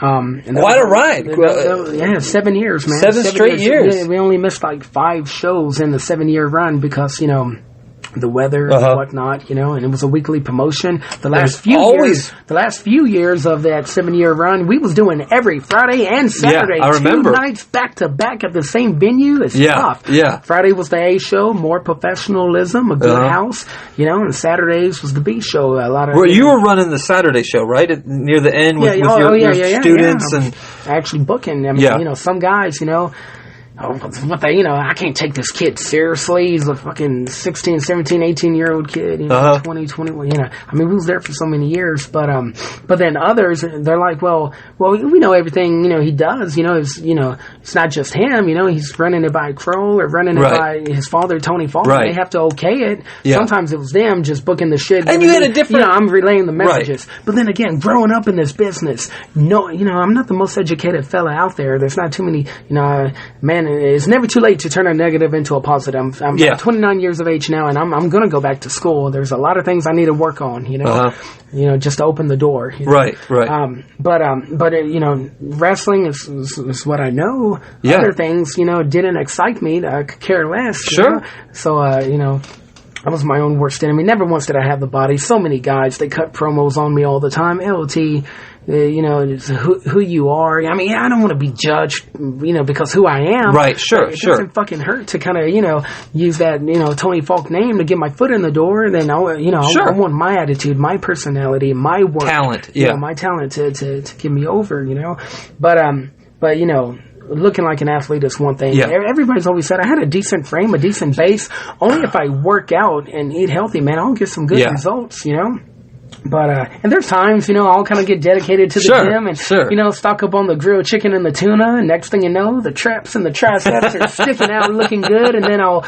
And Quite a ride. Yeah, 7 years, man. 7 straight years. Yeah, we only missed like 5 shows in the 7-year run because, you know, the weather and whatnot, you know, and it was a weekly promotion. The last few years of that 7-year run, we was doing every Friday and Saturday. I remember. 2 nights back to back at the same venue. It's tough. Yeah. Friday was the A show, more professionalism, a good house, you know, and Saturdays was the B show. A lot of Well, you were running the Saturday show, right? Near the end with your students and actually booking. I mean, you know, some guys, you know, what they, you know, I can't take this kid seriously. He's a fucking 16, 17, 18-year-old kid, you know, 20, 21, you know. I mean, we was there for so many years, but then others, they're like, well, we know everything, you know, he does, you know, it's not just him, you know, he's running it by Kroll or running it by his father, Tony Falk. Right. They have to okay it. Yeah. Sometimes it was them just booking the shit. And you had a different... You know, I'm relaying the messages. Right. But then again, growing up in this business, no, you know, I'm not the most educated fella out there. There's not too many, you know, man, it's never too late to turn a negative into a positive. I'm 29 years of age now, and I'm going to go back to school. There's a lot of things I need to work on, you know, you know, just to open the door. You know? Right. But you know, wrestling is what I know. Yeah. Other things, you know, didn't excite me. I could care less. Sure. You know? So, you know, I was my own worst enemy. Never once did I have the body. So many guys, they cut promos on me all the time. LT, you know, it's who you are. I mean, I don't want to be judged, you know, because who I am. Right, sure, it doesn't fucking hurt to kind of, you know, use that, you know, Tony Falk name to get my foot in the door. And then, I want my attitude, my personality, my work. Talent, you know, my talent to get me over, you know. But, you know, looking like an athlete is one thing. Yeah. Everybody's always said I had a decent frame, a decent base. Only if I work out and eat healthy, man, I'll get some good results, you know. But and there's times, you know, I'll kind of get dedicated to the gym and you know, stock up on the grilled chicken and the tuna, and next thing you know, the traps and the triceps are sticking out, looking good, and then I'll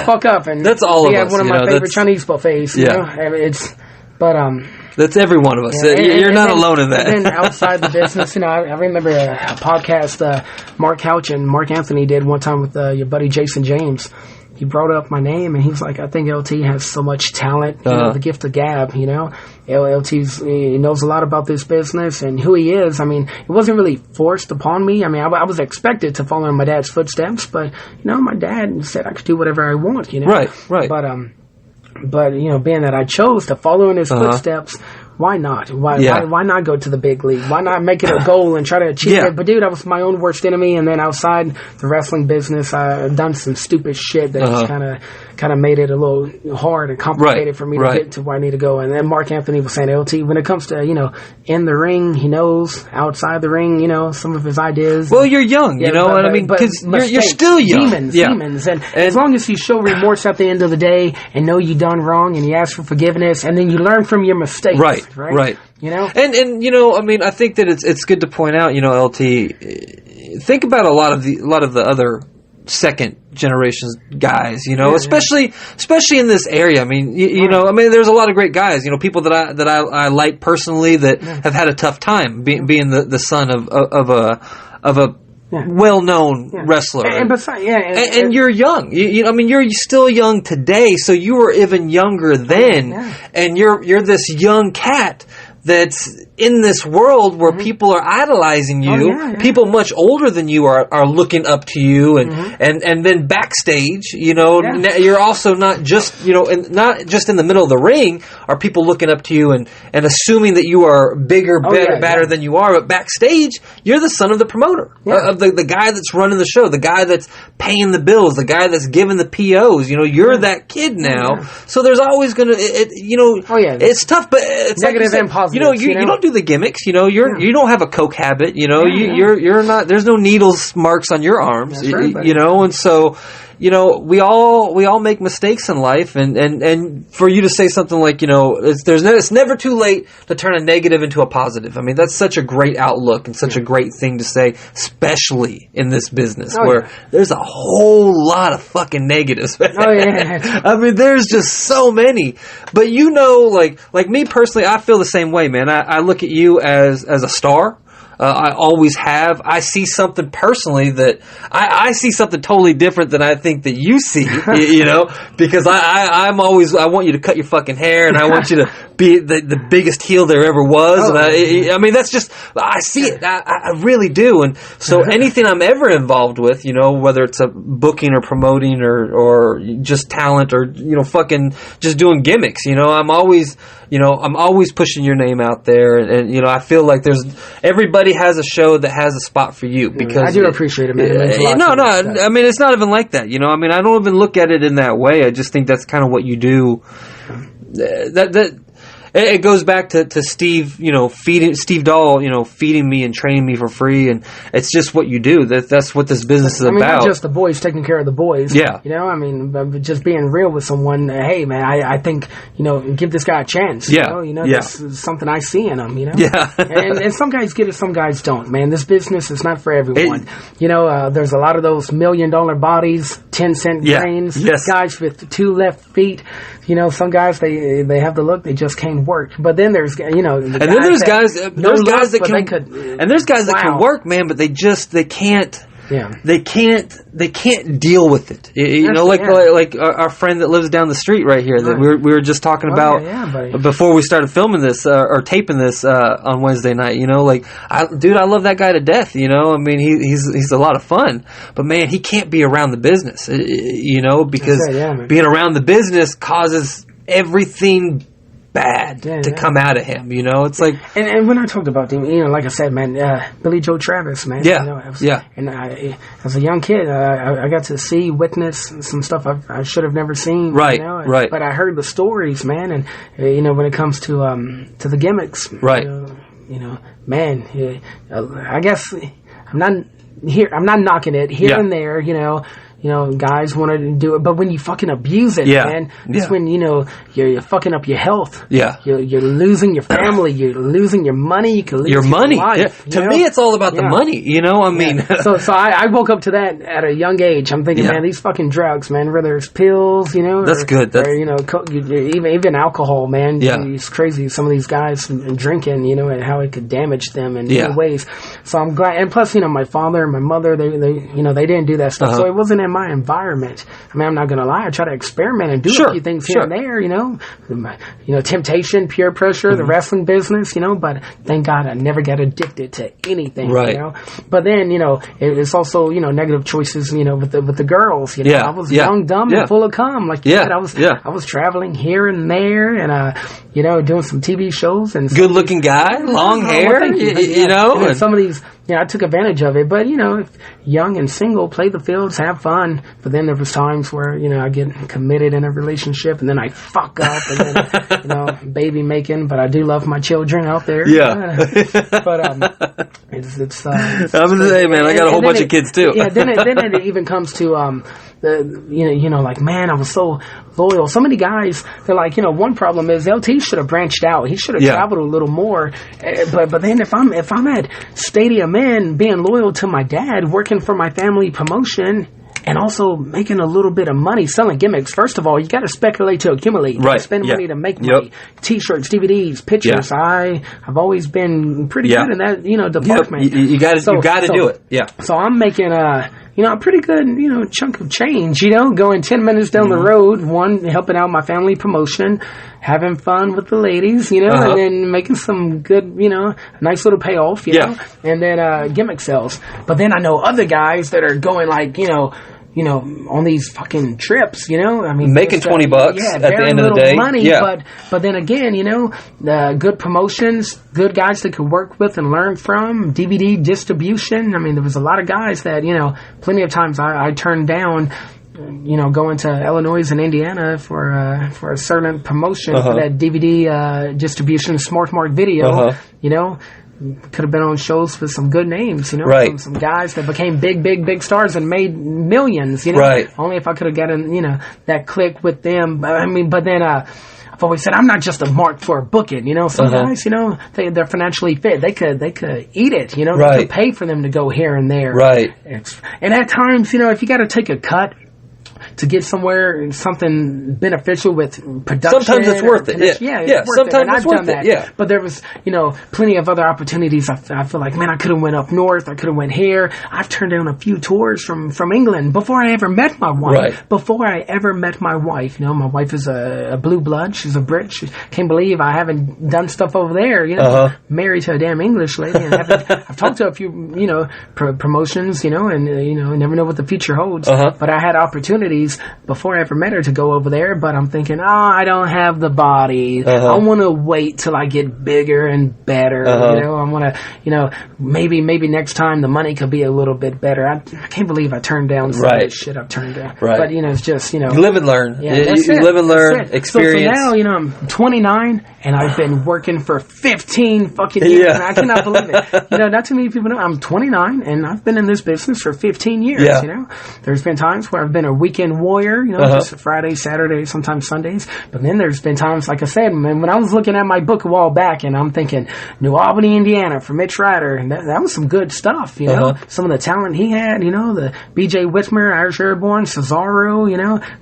fuck up, and that's all of us. Have one of my favorite Chinese buffets. You know? I mean, that's every one of us. You're not alone in that. And then outside the business, you know, I remember a podcast Mark Couch and Mark Anthony did one time with your buddy Jason James. He brought up my name, and he was like, I think LT has so much talent, you know, the gift of gab, you know. He knows a lot about this business and who he is. I mean, it wasn't really forced upon me. I mean, I was expected to follow in my dad's footsteps, but, you know, my dad said I could do whatever I want, you know. Right. But you know, being that I chose to follow in his footsteps, why not? Why not go to the big league? Why not make it a goal and try to achieve it? But dude, I was my own worst enemy, and then outside the wrestling business, I've done some stupid shit that kind of made it a little hard and complicated for me to get to where I need to go. And then Mark Anthony was saying, LT, when it comes to, you know, in the ring, he knows. Outside the ring, you know, some of his ideas. Well, you're young, you know what I mean? Because you're still young. Demons. And as long as you show remorse at the end of the day and know you done wrong and you ask for forgiveness and then you learn from your mistakes. Right. You know? And you know, I mean, I think that it's good to point out, you know, LT, think about a lot of the other second generation guys, you know, especially in this area. I mean, you know, I mean, there's a lot of great guys, you know, people that I like personally that have had a tough time being the son of a well-known wrestler, and you're young. You I mean, you're still young today, so you were even younger then, and you're this young cat that's in this world where people are idolizing you. People much older than you are looking up to you, and then backstage, you know, you're also not just, you know, not just in the middle of the ring are people looking up to you and assuming that you are bigger, better than you are, but backstage you're the son of the promoter, of the guy that's running the show, the guy that's paying the bills, the guy that's giving the POs. You know, you're that kid now, so there's always gonna, you know, it's tough, but it's negative and positive. positives. You don't do the gimmicks. You don't have a coke habit. You're not. There's no needles marks on your arms. That's right, buddy. And so. We all make mistakes in life, and for you to say something like, it's never too late to turn a negative into a positive. I mean, that's such a great outlook and such a great thing to say, especially in this business where there's a whole lot of fucking negatives. Man. Oh yeah. I mean, there's just so many. But like me personally, I feel the same way, man. I look at you as a star. I always have. I see something personally that I see something totally different than I think that you see, because I'm always, I want you to cut your fucking hair and I want you to be the biggest heel there ever was. Oh, and I mean, that's just, I see it. I really do. And so anything I'm ever involved with, whether it's a booking or promoting or just talent or, fucking just doing gimmicks, I'm always pushing your name out there. And I feel like everybody has a show that has a spot for you because I do appreciate it, man. It means a lot no, to me. I mean, it's not even like that, I mean, I don't even look at it in that way. I just think that's kind of what you do. It goes back to Steve, feeding Steve Dahl, feeding me and training me for free, and it's just what you do. That's what this business is about. Not just the boys taking care of the boys. Yeah. I mean, just being real with someone. Hey, man, I think give this guy a chance. Yeah. This is something I see in him. Yeah. and some guys get it, some guys don't. Man, this business is not for everyone. There's a lot of those $1 million bodies, 10-cent brains, guys with 2 left feet. Some guys they have the look, they just can't work. But then there's there's guys that can work, man, but they can't. Yeah. They can't deal with it. Like our friend that lives down the street right here that we were just talking about before we started filming this or taping this on Wednesday night. I love that guy to death. I mean, he's a lot of fun, but man, he can't be around the business. Because being around the business causes everything bad to come out of him, it's like, and when I talked about him, like I said, man, Billy Joe Travis, man, and as a young kid, I got to witness some stuff I should have never seen, right, but I heard the stories, man, and when it comes to the gimmicks, right, man, I guess I'm not knocking it here and there, guys want to do it, but when you fucking abuse it, man, that's when you're fucking up your health. Yeah, you're losing your family. You're losing your money. You can lose your money. Life, To me, it's all about the money. I mean, so I woke up to that at a young age. I'm thinking, man, these fucking drugs, man, whether it's pills, that's good. Or even alcohol, man. It's crazy. Some of these guys drinking, and how it could damage them in many ways. So I'm glad, and plus, my father and my mother, they didn't do that stuff, so it wasn't in my environment. I mean, I'm not gonna lie, I try to experiment and do a few things here and there, temptation, peer pressure, the wrestling business, but thank God I never got addicted to anything, but then, it's also, negative choices, with the girls, I was young, dumb, and full of cum, like you said. I was traveling here and there, and doing some TV shows, and good looking guy, long hair, and some of these, I took advantage of it, but if young and single, play the fields, have fun. But then there was times where I get committed in a relationship, and then I fuck up, and then baby making. But I do love my children out there. Yeah. But it's I'm gonna say, man, I got a whole bunch of kids too. Then it even comes to like, man, I was so loyal. So many guys, they're like, one problem is LT should have branched out. He should have traveled a little more. But then if I'm at Stadium Inn, being loyal to my dad, working for my family promotion, and also making a little bit of money selling gimmicks. First of all, you got to speculate to accumulate. You spend money to make money. T-shirts, DVDs, pictures. I've always been pretty good in that department. You got to do it. Yeah. So I'm making a pretty good chunk of change. Going 10 minutes down the road, helping out my family promotion, having fun with the ladies, and then making some good, nice little payoff, and then gimmick sales. But then I know other guys that are going like, on these fucking trips, I mean, making $20 at the end of the day. Money, but then again, good promotions, good guys that could work with and learn from, DVD distribution. I mean, there was a lot of guys that, plenty of times I turned down, going to Illinois and Indiana for a certain promotion for that DVD distribution, Smart Video. Could have been on shows with some good names, Right. some guys that became big stars and made millions, Right. Only if I could have gotten, that click with them. But then I've always said I'm not just a mark for a booking, Some guys, they're financially fit. They could eat it, They Right. could pay for them to go here and there. Right. And at times, if you got to take a cut to get somewhere, something beneficial with production. Sometimes it's worth it. Yeah, Yeah. worth Sometimes it. And it's I've worth done that. it. Yeah. But there was, plenty of other opportunities. I feel like, man, I could have went up north. I could have went here. I've turned down a few tours from England before I ever met my wife. Right. Before I ever met my wife, my wife is a blue blood. She's a Brit. She can't believe I haven't done stuff over there. Married to a damn English lady. And I've talked to a few, promotions, and never know what the future holds. But I had opportunities before I ever met her to go over there, but I'm thinking, I don't have the body. I want to wait till I get bigger and better. I want to, maybe next time the money could be a little bit better. I can't believe I turned down some of the shit I've turned down. Right. But it's just, You live and learn. Yeah, that's you it. live and learn, That's it. experience. So now, I'm 29 and I've been working for 15 fucking years. Yeah. And I cannot believe it. Not too many people know. I'm 29 and I've been in this business for 15 years. Yeah. There's been times where I've been a weekend warrior, just Friday, Saturday, sometimes Sundays. But then there's been times, like I said, man, when I was looking at my book a while back and I'm thinking New Albany, Indiana for Mitch Ryder, and that was some good stuff, Some of the talent he had, the BJ Whitmer, Irish Airborne, Cesaro,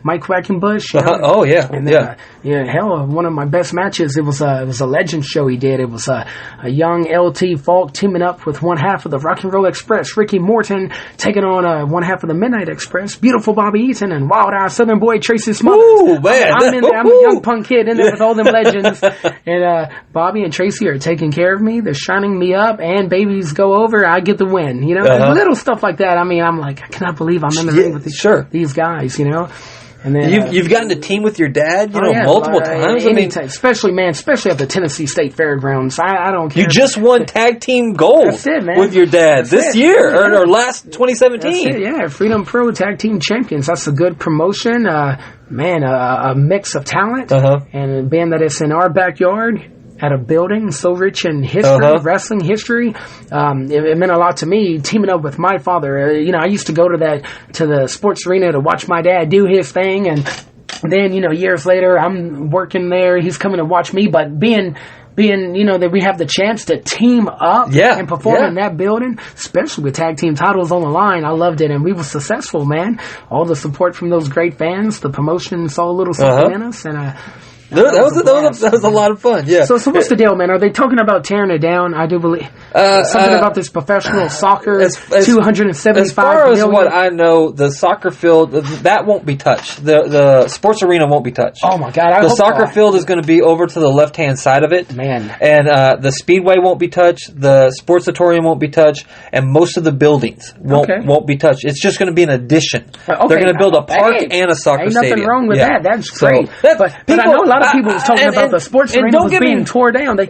Mike Quackenbush. Oh, yeah. And then, hell, one of my best matches, it was a legend show he did. It was a young LT Falk teaming up with one half of the Rock and Roll Express, Ricky Morton, taking on one half of the Midnight Express, beautiful Bobby Eaton, and Wild Eye Southern Boy Tracy Smothers. Ooh, man. I'm in there. I'm a young punk kid in there with all them legends. And Bobby and Tracy are taking care of me. They're shining me up, and babies go over. I get the win. Little stuff like that. I mean, I'm like, I cannot believe I'm in the ring with these guys. And then you've gotten to team with your dad, multiple times. Especially at the Tennessee State Fairgrounds. I don't care. You just won tag team gold That's it, man. with your dad this year or last That's 2017. it, yeah. Freedom Pro Tag Team Champions. That's a good promotion. A mix of talent. And being that it's in our backyard, at a building so rich in history, wrestling history, it meant a lot to me teaming up with my father. I used to go to the sports arena to watch my dad do his thing, and then years later I'm working there. He's coming to watch me, but being that we have the chance to team up and perform in that building, especially with tag team titles on the line, I loved it, and we were successful, man. All the support from those great fans, the promotion saw a little something in us, and That was a lot of fun, yeah. So what's the deal, man? Are they talking about tearing it down? I do believe something about this professional soccer, $275 As far as million. what I know, the soccer field, that won't be touched. The sports arena won't be touched. Oh, my God. The soccer field is going to be over to the left-hand side of it. Man. And the speedway won't be touched. The sports auditorium won't be touched. And most of the buildings won't be touched. It's just going to be an addition. They're going to build a park and a soccer stadium. Ain't nothing wrong with that. That's great. But I know a lot of people was talking about the sports arena was being tore down. Don't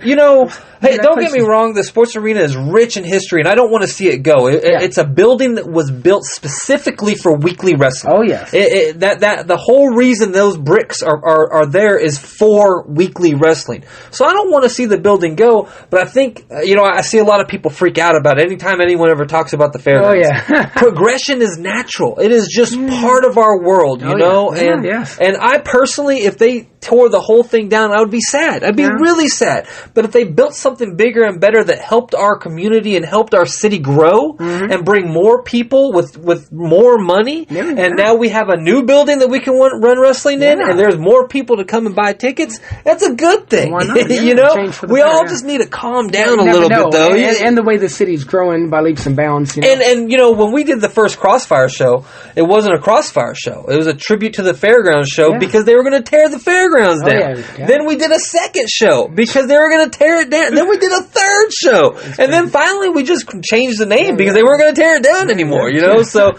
get me wrong, the sports arena is rich in history, and I don't want to see it go. It's a building that was built specifically for weekly wrestling. Oh, yes. The whole reason those bricks are there is for weekly wrestling. So I don't want to see the building go, but I think, I see a lot of people freak out about it anytime anyone ever talks about the fairgrounds. Oh, yeah. Progression is natural. It is just part of our world, you know? Yeah. And I personally, if they tore the whole thing down, I would be sad. I'd be really sad. But if they built something bigger and better that helped our community and helped our city grow and bring more people with more money, and now we have a new building that we can run wrestling in, and there's more people to come and buy tickets, that's a good thing. Why not? We all just need to calm down a little bit, though. And the way the city's growing by leaps and bounds. And when we did the first Crossfire show, it wasn't a Crossfire show. It was a tribute to the Fairgrounds show because they were going to tear the fairgrounds down. Then we did a second show because they were going to tear it down. Then we did a third show. And then finally we just changed the name because they weren't going to tear it down anymore, So,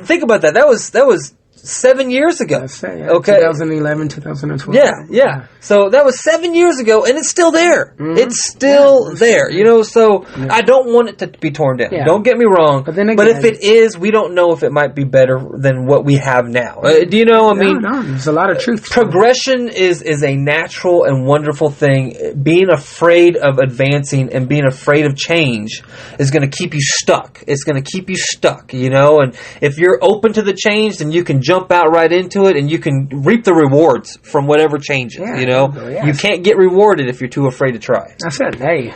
think about that. That was 7 years ago. That's it, yeah. Okay. 2011, 2012. Yeah. So that was 7 years ago, and it's still there. It's still there. You know, so I don't want it to be torn down. Yeah. Don't get me wrong. But then if again- it is, we don't know if it might be better than what we have now. Do you know? I mean, No, there's a lot of truth. progression is a natural and wonderful thing. Being afraid of advancing and being afraid of change is going to keep you stuck. It's going to keep you stuck, you know. And if you're open to the change, then you can jump out right into it, and you can reap the rewards from whatever changes. Yeah, you know, yes. you can't get rewarded if you're too afraid to try. That's it. Hey,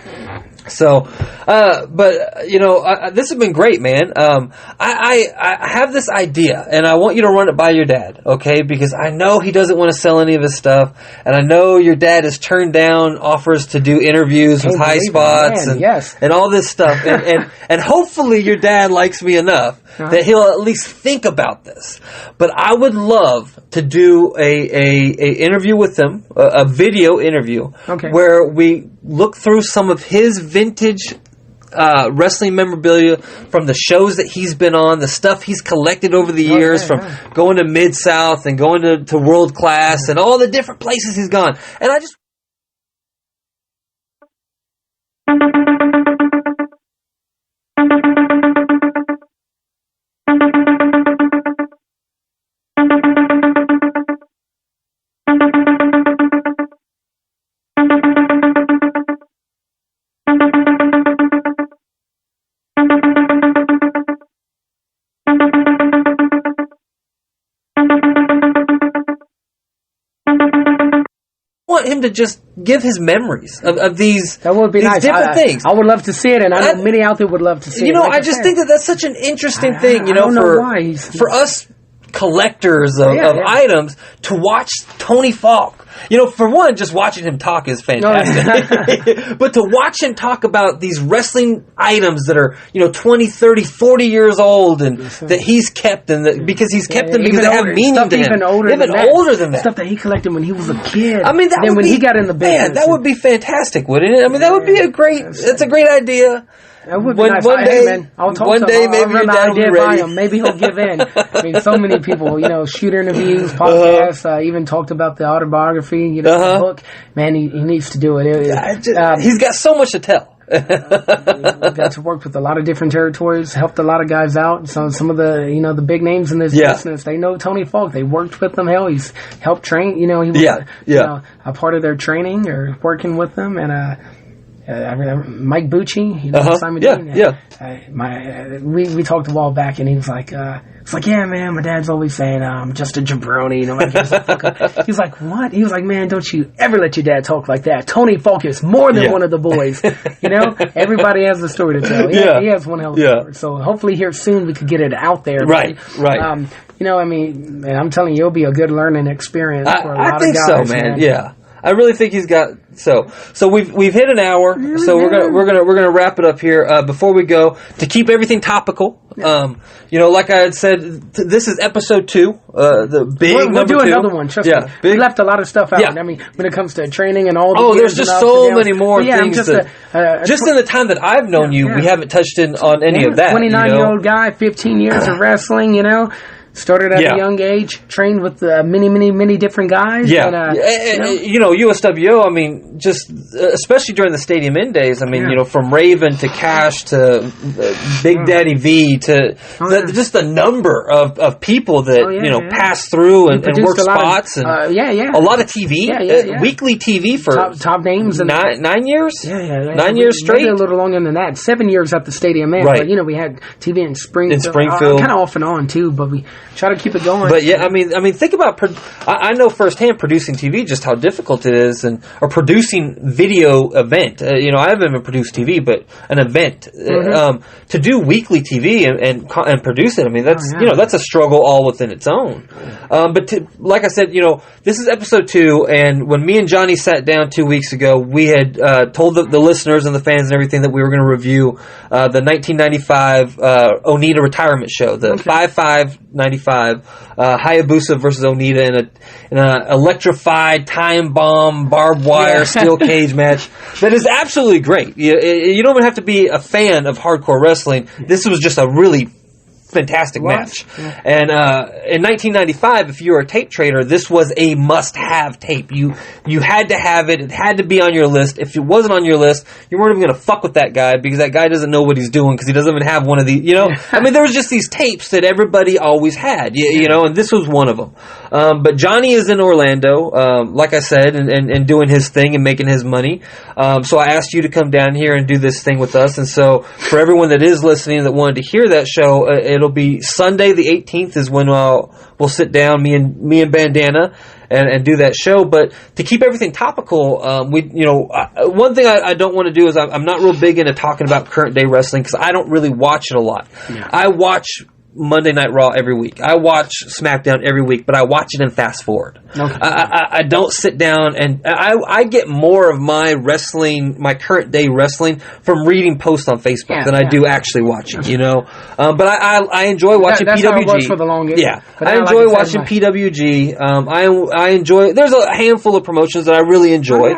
So, but you know, this has been great, man. I have this idea, and I want you to run it by your dad, okay? Because I know he doesn't want to sell any of his stuff, and I know your dad has turned down offers to do interviews with Can't High believe it, Spots man, and yes. and all this stuff, and hopefully your dad likes me enough that he'll at least think about this. But I would love to do a interview with him, a video interview, Okay. where we look through some of his vintage wrestling memorabilia from the shows that he's been on, the stuff he's collected over the years, from going to Mid-South and going to World Class and all the different places he's gone. And I just... want him to just give his memories of these, that would be these nice. different things. I would love to see it, and I know many out there would love to see it. You know, Like I just said. think that that's such an interesting thing, you I know, don't know for why. He's- for us collectors of Yeah. items to watch Tony Falk. You know, for one, just watching him talk is fantastic. But to watch him talk about these wrestling items that are, you know, 20, 30, 40 years old and that he's kept, and that, because he's kept them because even they have older, meaning stuff to him. even older than that. Stuff Stuff that he collected when he was a kid. I mean, that then would when be, he got in the business, man, that would be fantastic, wouldn't it? I mean, that would be a great. That's a great idea. That would be One- nice. one Hey, day- man, I'll talk one to day him. maybe I'll your run my dad will be idea by ready. him. Maybe he'll give in. I mean, so many people, you know, shoot interviews, podcasts, even talked about the autobiography, you know, the book. Man, he needs to do it. He's got so much to tell. Got to work with a lot of different territories, helped a lot of guys out. So some of the, you know, the big names in this business, they know Tony Falk. They worked with him. Hell, he's helped train. You know, he was you know, a part of their training or working with them. And I remember Mike Bucci, you know, Simon Dean. We talked a while back, and he was like, it's like, yeah, man, my dad's always saying, I'm just a jabroni. You know, like, he was like, what? He was like, man, don't you ever let your dad talk like that. Tony Falk is more than one of the boys. You know, everybody has a story to tell. He has one hell of a story. So hopefully here soon we could get it out there. Right. You know, I mean, man, I'm telling you, it'll be a good learning experience for a lot I think of guys. so, man. Yeah. I really think he's got so we've hit an hour, so we're gonna wrap it up here. Before we go, to keep everything topical, you know, like I had said, this is episode 2, the big We'll number do 2. another one. Trust me. big. We left a lot of stuff out. Yeah. I mean, when it comes to training and all the there's gears just and so ups and many downs. more But yeah, things I'm just just in the time that I've known you, we haven't touched on any of that. 29-year-old guy, 15 years of wrestling. You know. Started at a young age, trained with many different guys. Yeah, and, you know, USWO. I mean, just especially during the Stadium Inn days. I mean, you know, from Raven to Cash to Big Daddy V to just the number of people that you know pass through and work spots and a lot of TV, weekly TV for top names and 9 years. 9 maybe, years straight. Maybe a little longer than that. 7 years at the Stadium Inn. Right. But, you know, we had TV in Springfield. Kind of off and on too, but we try to keep it going. But yeah, I mean, think about. I know firsthand producing TV just how difficult it is, or producing video event. You know, I haven't even produced TV, but an event to do weekly TV and produce it. I mean, that's you know, that's a struggle all within its own. But like I said, you know, this is episode 2, and when me and Johnny sat down 2 weeks ago, we had told the listeners and the fans and everything that we were going to review the 1995 Onita retirement show, the 5/5/95. Hayabusa versus Onita in an electrified time bomb barbed wire steel cage match that is absolutely great. You don't even have to be a fan of hardcore wrestling. This was just a really fantastic Was. match. Yeah. And in 1995, if you were a tape trader, this was a must-have tape. You had to have it. It had to be on your list. If it wasn't on your list, you weren't even going to fuck with that guy because that guy doesn't know what he's doing because he doesn't even have one of these. You know, I mean, there was just these tapes that everybody always had. You know, and this was one of them. But Johnny is in Orlando, like I said, and doing his thing and making his money. So I asked you to come down here and do this thing with us. And so for everyone that is listening that wanted to hear that show, it'll be Sunday the 18th is when we'll sit down, me and Bandana, and do that show. But to keep everything topical, one thing I don't want to do is I'm not real big into talking about current day wrestling because I don't really watch it a lot. Yeah. I watch Monday Night Raw every week. I watch SmackDown every week, but I watch it in fast forward. Okay. I don't sit down and I get more of my wrestling, my current day wrestling, from reading posts on Facebook than I do actually watching. You know, but I enjoy watching that's PWG. how it was for the longest. Yeah, But I now, enjoy like I said, watching PWG. I enjoy. There's a handful of promotions that I really enjoy.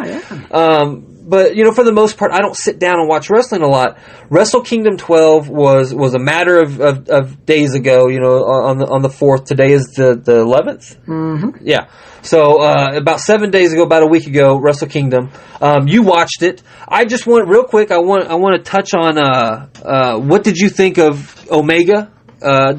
But you know, for the most part, I don't sit down and watch wrestling a lot. Wrestle Kingdom 12 was a matter of days ago. You know, on the 4th. Today is the 11th. Mm-hmm. Yeah. So about 7 days ago, about a week ago, Wrestle Kingdom. You watched it. I just want real quick. I want to touch on what did you think of Omega?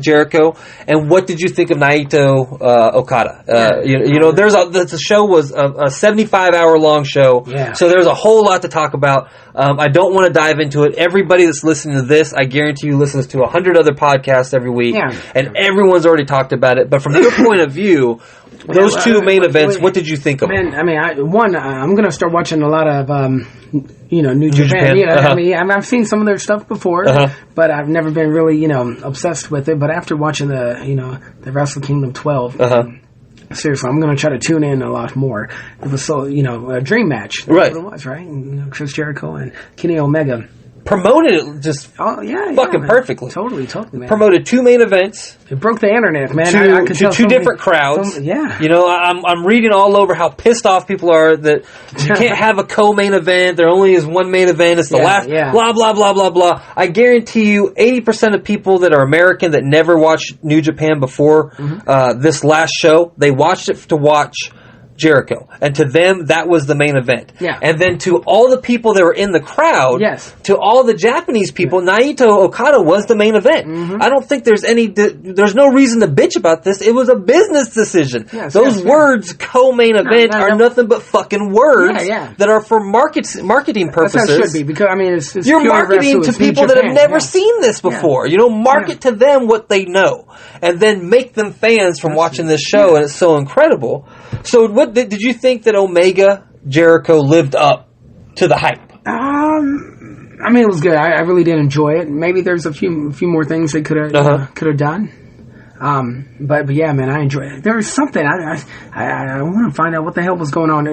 Jericho, and what did you think of Naito Okada? You know, the show was a 75-hour long show, so there's a whole lot to talk about. I don't want to dive into it. Everybody that's listening to this, I guarantee you, listens to 100 other podcasts every week, and everyone's already talked about it. But from your point of view, those two main events, what did you think of them? I mean, I'm going to start watching a lot of, New Japan. You know, I mean, I've seen some of their stuff before, but I've never been really, obsessed with it. But after watching the Wrestle Kingdom 12, seriously, I'm going to try to tune in a lot more. It was so, a dream match. That's what it was, right? Chris Jericho and Kenny Omega. Promoted it just fucking perfectly. Totally, man. Promoted two main events. It broke the internet, man. I could tell two different crowds. You know, I'm reading all over how pissed off people are that you can't have a co-main event. There only is one main event. It's the last. Blah blah blah blah blah. I guarantee you, 80% of people that are American that never watched New Japan before this last show, they watched it to watch Jericho, and to them that was the main event. And then to all the people that were in the crowd, to all the Japanese people, Naito Okada was the main event. I don't think there's there's no reason to bitch about this. It was a business decision. Those words, co-main event, are nothing but fucking words that are for marketing purposes. That's how it should be, because I mean, it's you're marketing to people that have never seen this before. You know, market to them what they know, and then make them fans from watching this show, and it's so incredible. So what did you think that Omega Jericho lived up to the hype? I mean, it was good. I really did enjoy it. Maybe there's a few more things they could have done. But yeah, man, I enjoy it. There was something I want to find out what the hell was going on.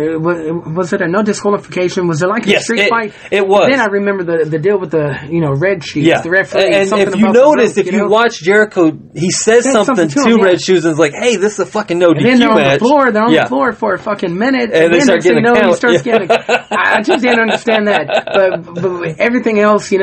Was it a no disqualification? Was it like a street fight? It was. Then I remember the deal with the Red Shoes, the referee. And if you notice, if you watch Jericho, he says something to Red Shoes and is like, "Hey, this is a fucking no DQ match." They're on the floor for a fucking minute, and they start getting a count. He starts getting. I just didn't understand that, but everything else, it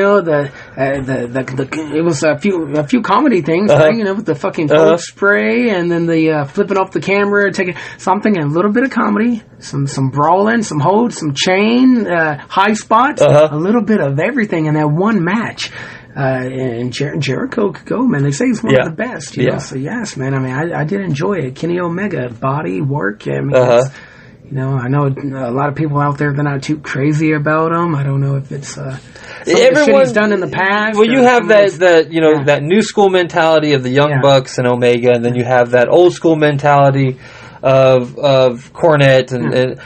was a few comedy things, right? With the fucking spray, and then the flipping off the camera, taking something, and a little bit of comedy, some brawling, some hold, some chain, high spots, a little bit of everything in that one match. And Jericho could go, man. They say he's one of the best. You know? So yes, man. I mean, I did enjoy it. Kenny Omega, body work. I mean, I know a lot of people out there, they're not too crazy about him. I don't know if it's some of the shit he's done in the past. Well, you have that new school mentality of the Young Bucks and Omega, and then you have that old school mentality of Cornette and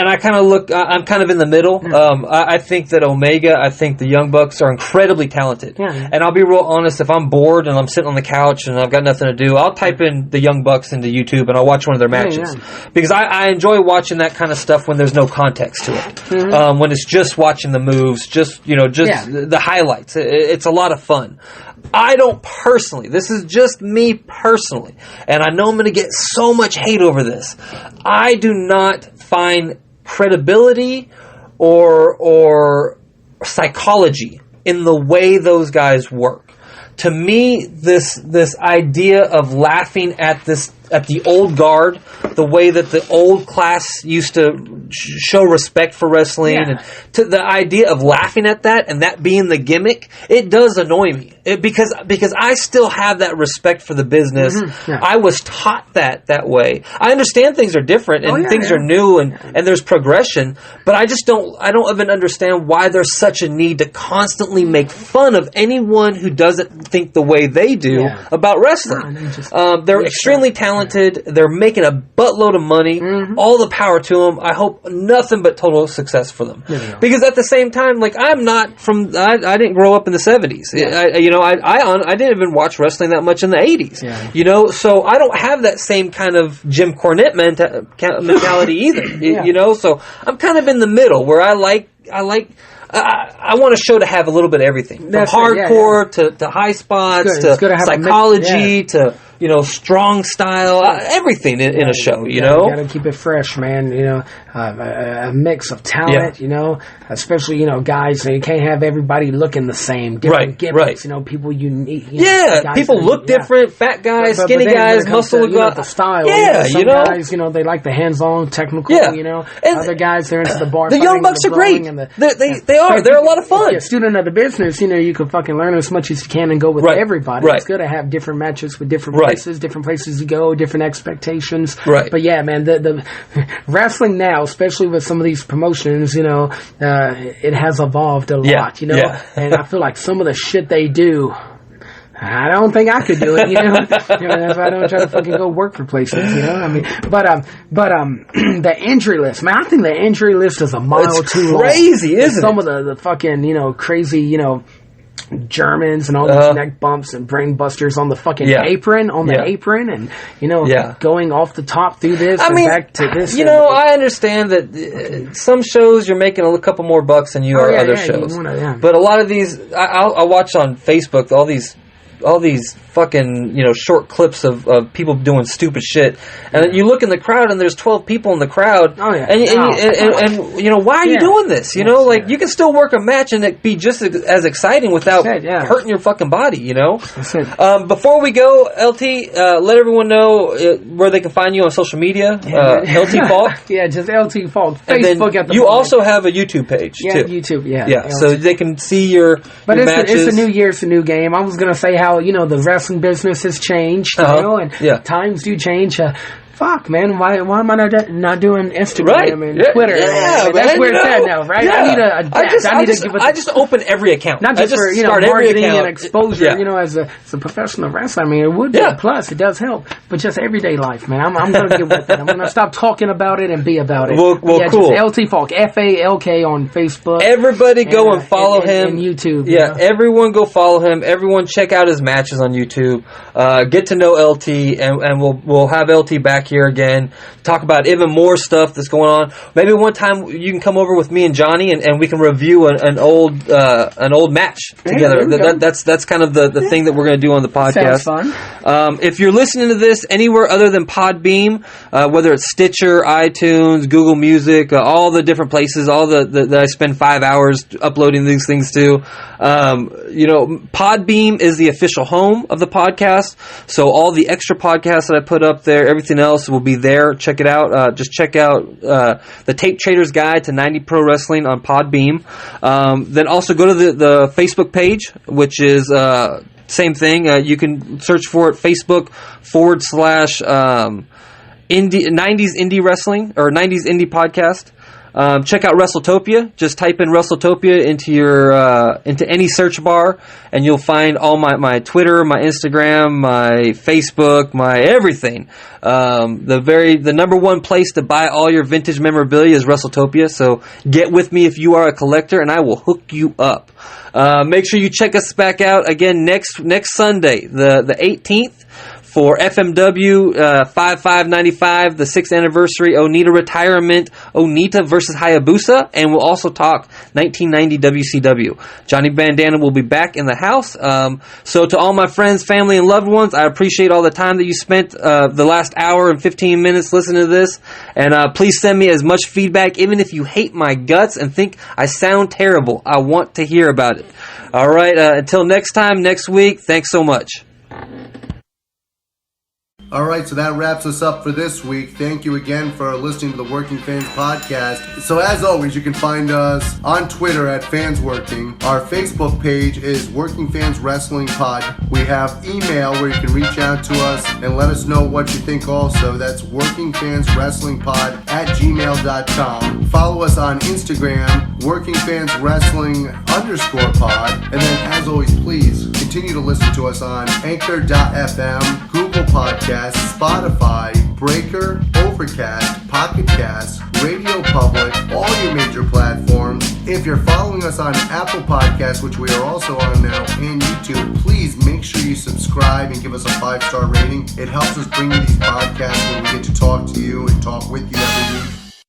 I kind of look. I'm kind of in the middle. I think that Omega. I think the Young Bucks are incredibly talented. And I'll be real honest. If I'm bored and I'm sitting on the couch and I've got nothing to do, I'll type in the Young Bucks into YouTube and I'll watch one of their matches because I enjoy watching that kind of stuff when there's no context to it. When it's just watching the moves, just the highlights. It's a lot of fun. I don't personally, this is just me personally, and I know I'm going to get so much hate over this. I do not find credibility or psychology in the way those guys work. to me, this idea of laughing at the old guard, the way that the old class used to show respect for wrestling, and to the idea of laughing at that and that being the gimmick, it does annoy me. Because I still have that respect for the business. I was taught that way. I understand things are different and things are new and there's progression, but I don't even understand why there's such a need to constantly make fun of anyone who doesn't think the way they do about wrestling. They're extremely talented. They're making a buttload of money. All the power to them. I hope nothing but total success for them. Because at the same time, like, I'm not from. I didn't grow up in the 70s. I didn't even watch wrestling that much in the 80s. So I don't have that same kind of Jim Cornette mentality either. So I'm kind of in the middle where I want a show to have a little bit of everything, from hardcore to high spots to psychology to strong style, everything in a show. You gotta keep it fresh, man. A mix of talent. Especially guys. You can't have everybody looking the same. Different gimmicks. People unique. People look different. Fat guys, skinny guys, muscle guys. The style. Some guys, they like the hands-on, technical. And other guys, they're into the bar. The Young Bucks are great. They are. They're a lot of fun. If you're a student of the business, you can fucking learn as much as you can and go with everybody. It's good to have different matches with different places, different places you go, different expectations. But yeah, man, the wrestling now, especially with some of these promotions, it has evolved a lot, and I feel like some of the shit they do, I don't think I could do it, that's why I don't try to fucking go work for places, but the injury list, man, I think the injury list is a mile too long. Crazy, isn't it? Some of the fucking, crazy, Germans and all these neck bumps and brain busters on the fucking apron, and going off the top through this back to this. I understand that some shows you're making a couple more bucks than you are other shows, but a lot of these I watch on Facebook all these fucking short clips of people doing stupid shit, and you look in the crowd and there's 12 people in the crowd, and why are you doing this? You can still work a match and it be just as exciting without hurting your fucking body. Before we go, LT, let everyone know where they can find you on social media. LT Falk. Just LT Falk. Facebook. And then you also have a YouTube page too. YouTube. So they can see your matches. It's a new year, it's a new game. I was gonna say how the wrestling business has changed, and times do change. Fuck, man, why am I not doing Instagram and Twitter? That's where it's at now, right? I need to adapt. I just open every account. Not just for marketing and exposure, as a professional wrestler. I mean, it would be a plus. It does help, but just everyday life, man. I'm gonna get with it. I'm gonna stop talking about it and be about it. Well, cool. Just LT Falk, FALK on Facebook. Everybody go and follow him. And YouTube. Everyone go follow him. Everyone check out his matches on YouTube. Get to know LT, and we'll have LT back here again, talk about even more stuff that's going on. Maybe one time you can come over with me and Johnny and we can review an old match together. That's kind of the thing that we're going to do on the podcast. Sounds fun. If you're listening to this anywhere other than Podbeam, whether it's Stitcher, iTunes, Google Music, all the different places, all that I spend 5 hours uploading these things to, Podbeam is the official home of the podcast. So all the extra podcasts that I put up there, everything else will be there. Check it out. Just check out the Tape Trader's Guide to 90 Pro Wrestling on Podbeam. Then also go to the Facebook page, which is same thing. You can search for it, Facebook / 90s Indie Wrestling or 90s Indie Podcast. Check out WrestleTopia. Just type in WrestleTopia into any search bar, and you'll find all my Twitter, my Instagram, my Facebook, my everything. The number one place to buy all your vintage memorabilia is WrestleTopia. So get with me if you are a collector, and I will hook you up. Make sure you check us back out again next Sunday, the 18th. For FMW 5595, the 6th anniversary Onita retirement, Onita versus Hayabusa, and we'll also talk 1990 WCW. Johnny Bandana will be back in the house. So to all my friends, family, and loved ones, I appreciate all the time that you spent the last hour and 15 minutes listening to this. And please send me as much feedback, even if you hate my guts and think I sound terrible. I want to hear about it. All right, until next time, next week, thanks so much. All right, so that wraps us up for this week. Thank you again for listening to the Working Fans Podcast. So as always, you can find us on Twitter at FansWorking. Our Facebook page is Working Fans Wrestling Pod. We have email where you can reach out to us and let us know what you think also. That's workingfanswrestlingpod@gmail.com. Follow us on Instagram, workingfanswrestling_pod. And then as always, please continue to listen to us on Anchor.fm, Google Podcasts, Spotify, Breaker, Overcast, Pocket Cast, Radio Public, all your major platforms. If you're following us on Apple Podcasts, which we are also on now, and YouTube, please make sure you subscribe and give us a 5-star rating. It helps us bring you these podcasts where we get to talk to you and talk with you every week.